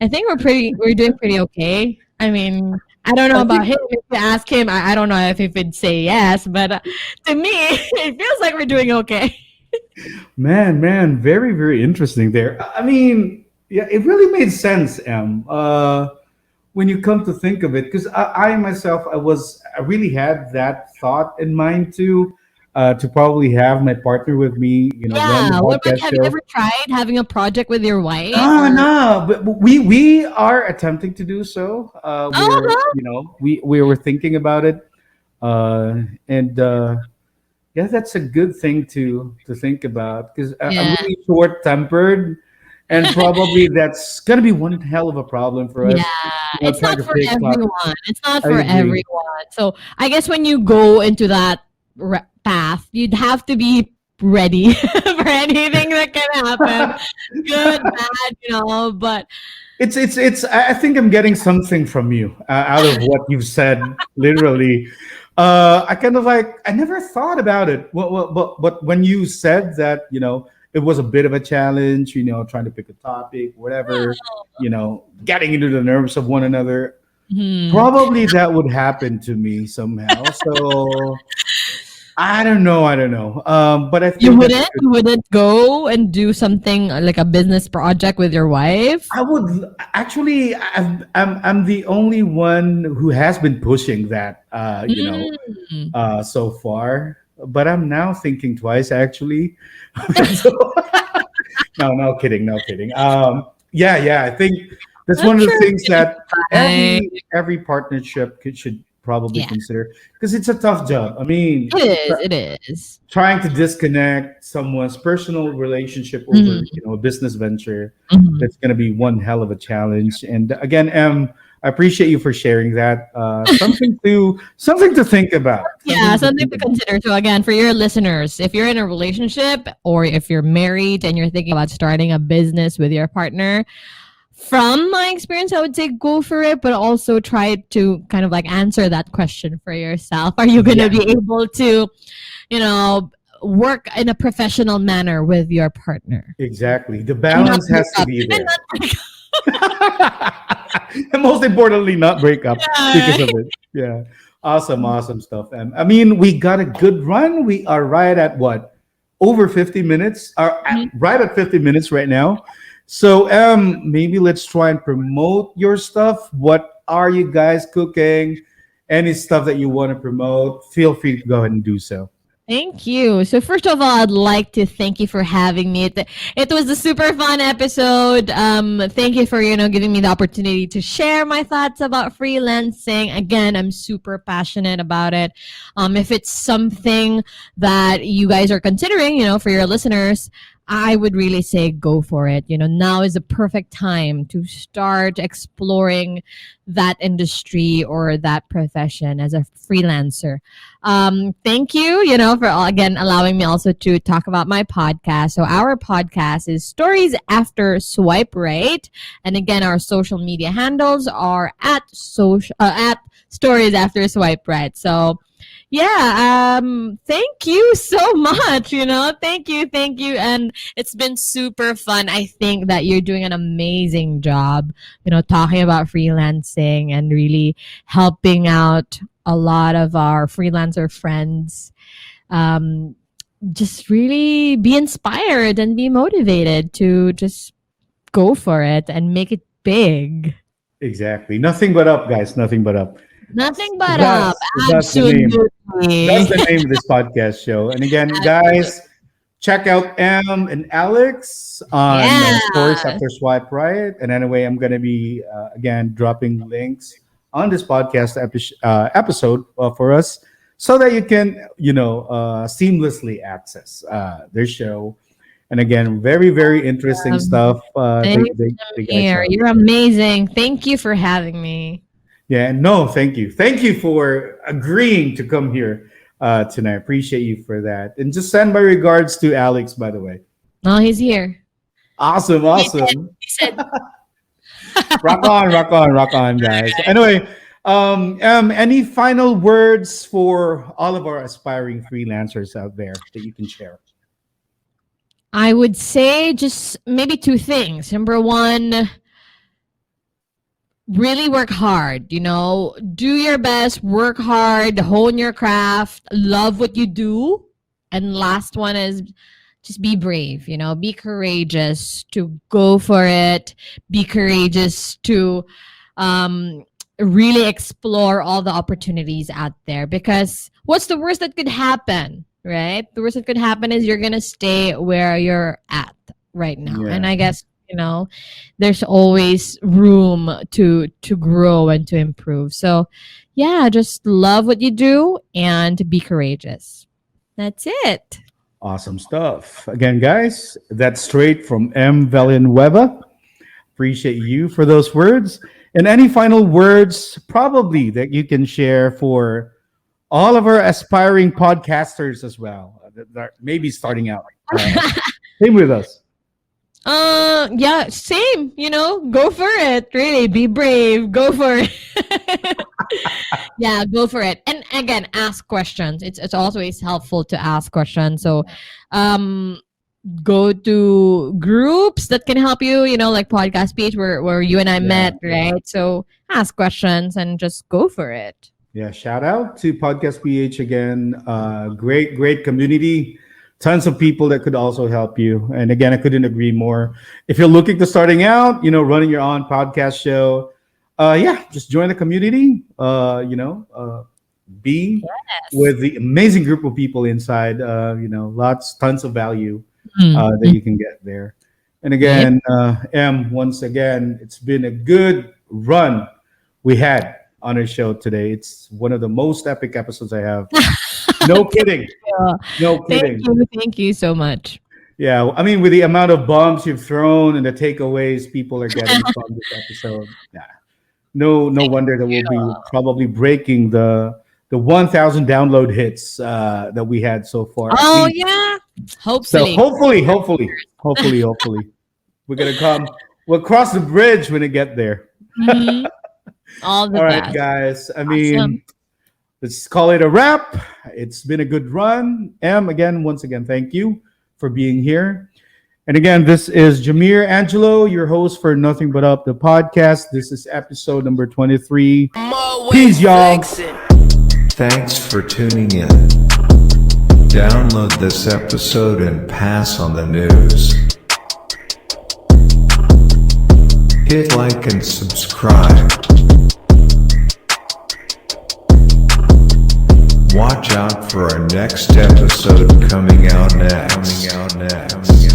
I think we're doing pretty okay. I mean, I don't know about him. If you ask him, I don't know if he would say yes, but to me, it feels like we're doing okay. Man, very, very interesting there. I mean, yeah, it really made sense, Em, when you come to think of it, because I myself, I really had that thought in mind too. To probably have my partner with me, run the podcast have you ever tried having a project with your wife? No, but we are attempting to do so. We were thinking about it, yeah, that's a good thing to think about, because I'm really short-tempered, and probably that's gonna be one hell of a problem for us. Yeah, it's not for everyone. It's not for everyone. So I guess when you go into that path, you'd have to be ready for anything that can happen, good, bad, but it's I think I'm getting something from you out of what you've said, literally. I kind of I never thought about it, but when you said that, it was a bit of a challenge, trying to pick a topic, whatever, getting into the nerves of one another, probably that would happen to me somehow. So I don't know. But I think you wouldn't go and do something like a business project with your wife. I would actually. I'm the only one who has been pushing that. So far. But I'm now thinking twice, actually. No kidding. Yeah. I think that's one of the things that every partnership should probably consider, because it's a tough job. I mean, it is trying to disconnect someone's personal relationship over a business venture. That's going to be one hell of a challenge. And again, I appreciate you for sharing that. Something to think about. Something to consider. So again, for your listeners, if you're in a relationship or if you're married and you're thinking about starting a business with your partner, from my experience, I would say go for it, but also try to kind of answer that question for yourself. Are you going to be able to, work in a professional manner with your partner? Exactly. The balance has to be there. And most importantly, not break up because of it. Yeah. Awesome stuff. I mean, we got a good run. We are right at what? Over 50 minutes. Right at 50 minutes right now. So maybe let's try and promote your stuff. What are you guys cooking? Any stuff that you want to promote, feel free to go ahead and do so. Thank you. So first of all, I'd like to thank you for having me. It was a super fun episode. Thank you for giving me the opportunity to share my thoughts about freelancing. Again, I'm super passionate about it. If it's something that you guys are considering, for your listeners, I would really say go for it. Now is the perfect time to start exploring that industry or that profession as a freelancer. Thank you, for again allowing me also to talk about my podcast. So our podcast is Stories After Swipe Right, and again, our social media handles are at Stories After Swipe Right. So. Yeah, thank you so much, thank you. And it's been super fun. I think that you're doing an amazing job, talking about freelancing and really helping out a lot of our freelancer friends. Just really be inspired and be motivated to just go for it and make it big. Exactly. Nothing but up, guys. Nothing but up. Nothing but up. That's the Absolutely. name. That's the name of this podcast show. And again, guys, check out Em and Alex on Stories After Swipe Right. And anyway, I'm going to be, again, dropping links on this podcast episode for us so that you can, seamlessly access their show. And again, very, very interesting stuff. You're amazing. Thank you for having me. Yeah, no, thank you. Thank you for agreeing to come here tonight. Appreciate you for that. And just send my regards to Alex, by the way. Oh, he's here. Awesome. He said. rock on, guys. Anyway, any final words for all of our aspiring freelancers out there that you can share? I would say just maybe two things. Number one, really work hard, do your best, work hard, hone your craft, love what you do. And last one is just be brave, be courageous to go for it. Be courageous to really explore all the opportunities out there, because what's the worst that could happen, right? The worst that could happen is you're going to stay where you're at right now. Yeah. And I guess there's always room to grow and to improve. So yeah, just love what you do and be courageous. That's it. Awesome stuff. Again, guys, that's straight from Em Villanueva. Appreciate you for those words. And any final words probably that you can share for all of our aspiring podcasters as well that are maybe starting out. Same with us. Yeah, same, go for it. Really, be brave. Go for it. Yeah, go for it. And again, ask questions. It's always helpful to ask questions. So, go to groups that can help you, like Podcast Page where you and I met, right? So ask questions and just go for it. Yeah, shout out to Podcast PH again. Great community. Tons of people that could also help you. And again, I couldn't agree more. If you're looking to starting out, running your own podcast show, just join the community. Be with the amazing group of people inside. Tons of value that you can get there. And again, Em, once again, it's been a good run we had on our show today. It's one of the most epic episodes I have. No kidding. No kidding. Thank you so much. Yeah, I mean, with the amount of bombs you've thrown and the takeaways people are getting from this episode, no wonder that we'll be probably breaking the 1,000 download hits that we had so far. Oh yeah, hopefully. So hopefully, we're gonna come. We'll cross the bridge when we get there. Mm-hmm. All right, guys. I mean, let's call it a wrap. It's been a good run. Em, once again, thank you for being here. And again, this is Jameer Angelo, your host for Nothing But Up, the podcast. This is episode number 23. Peace, y'all. Thanks for tuning in. Download this episode and pass on the news. Hit like and subscribe. Watch out for our next episode coming out next.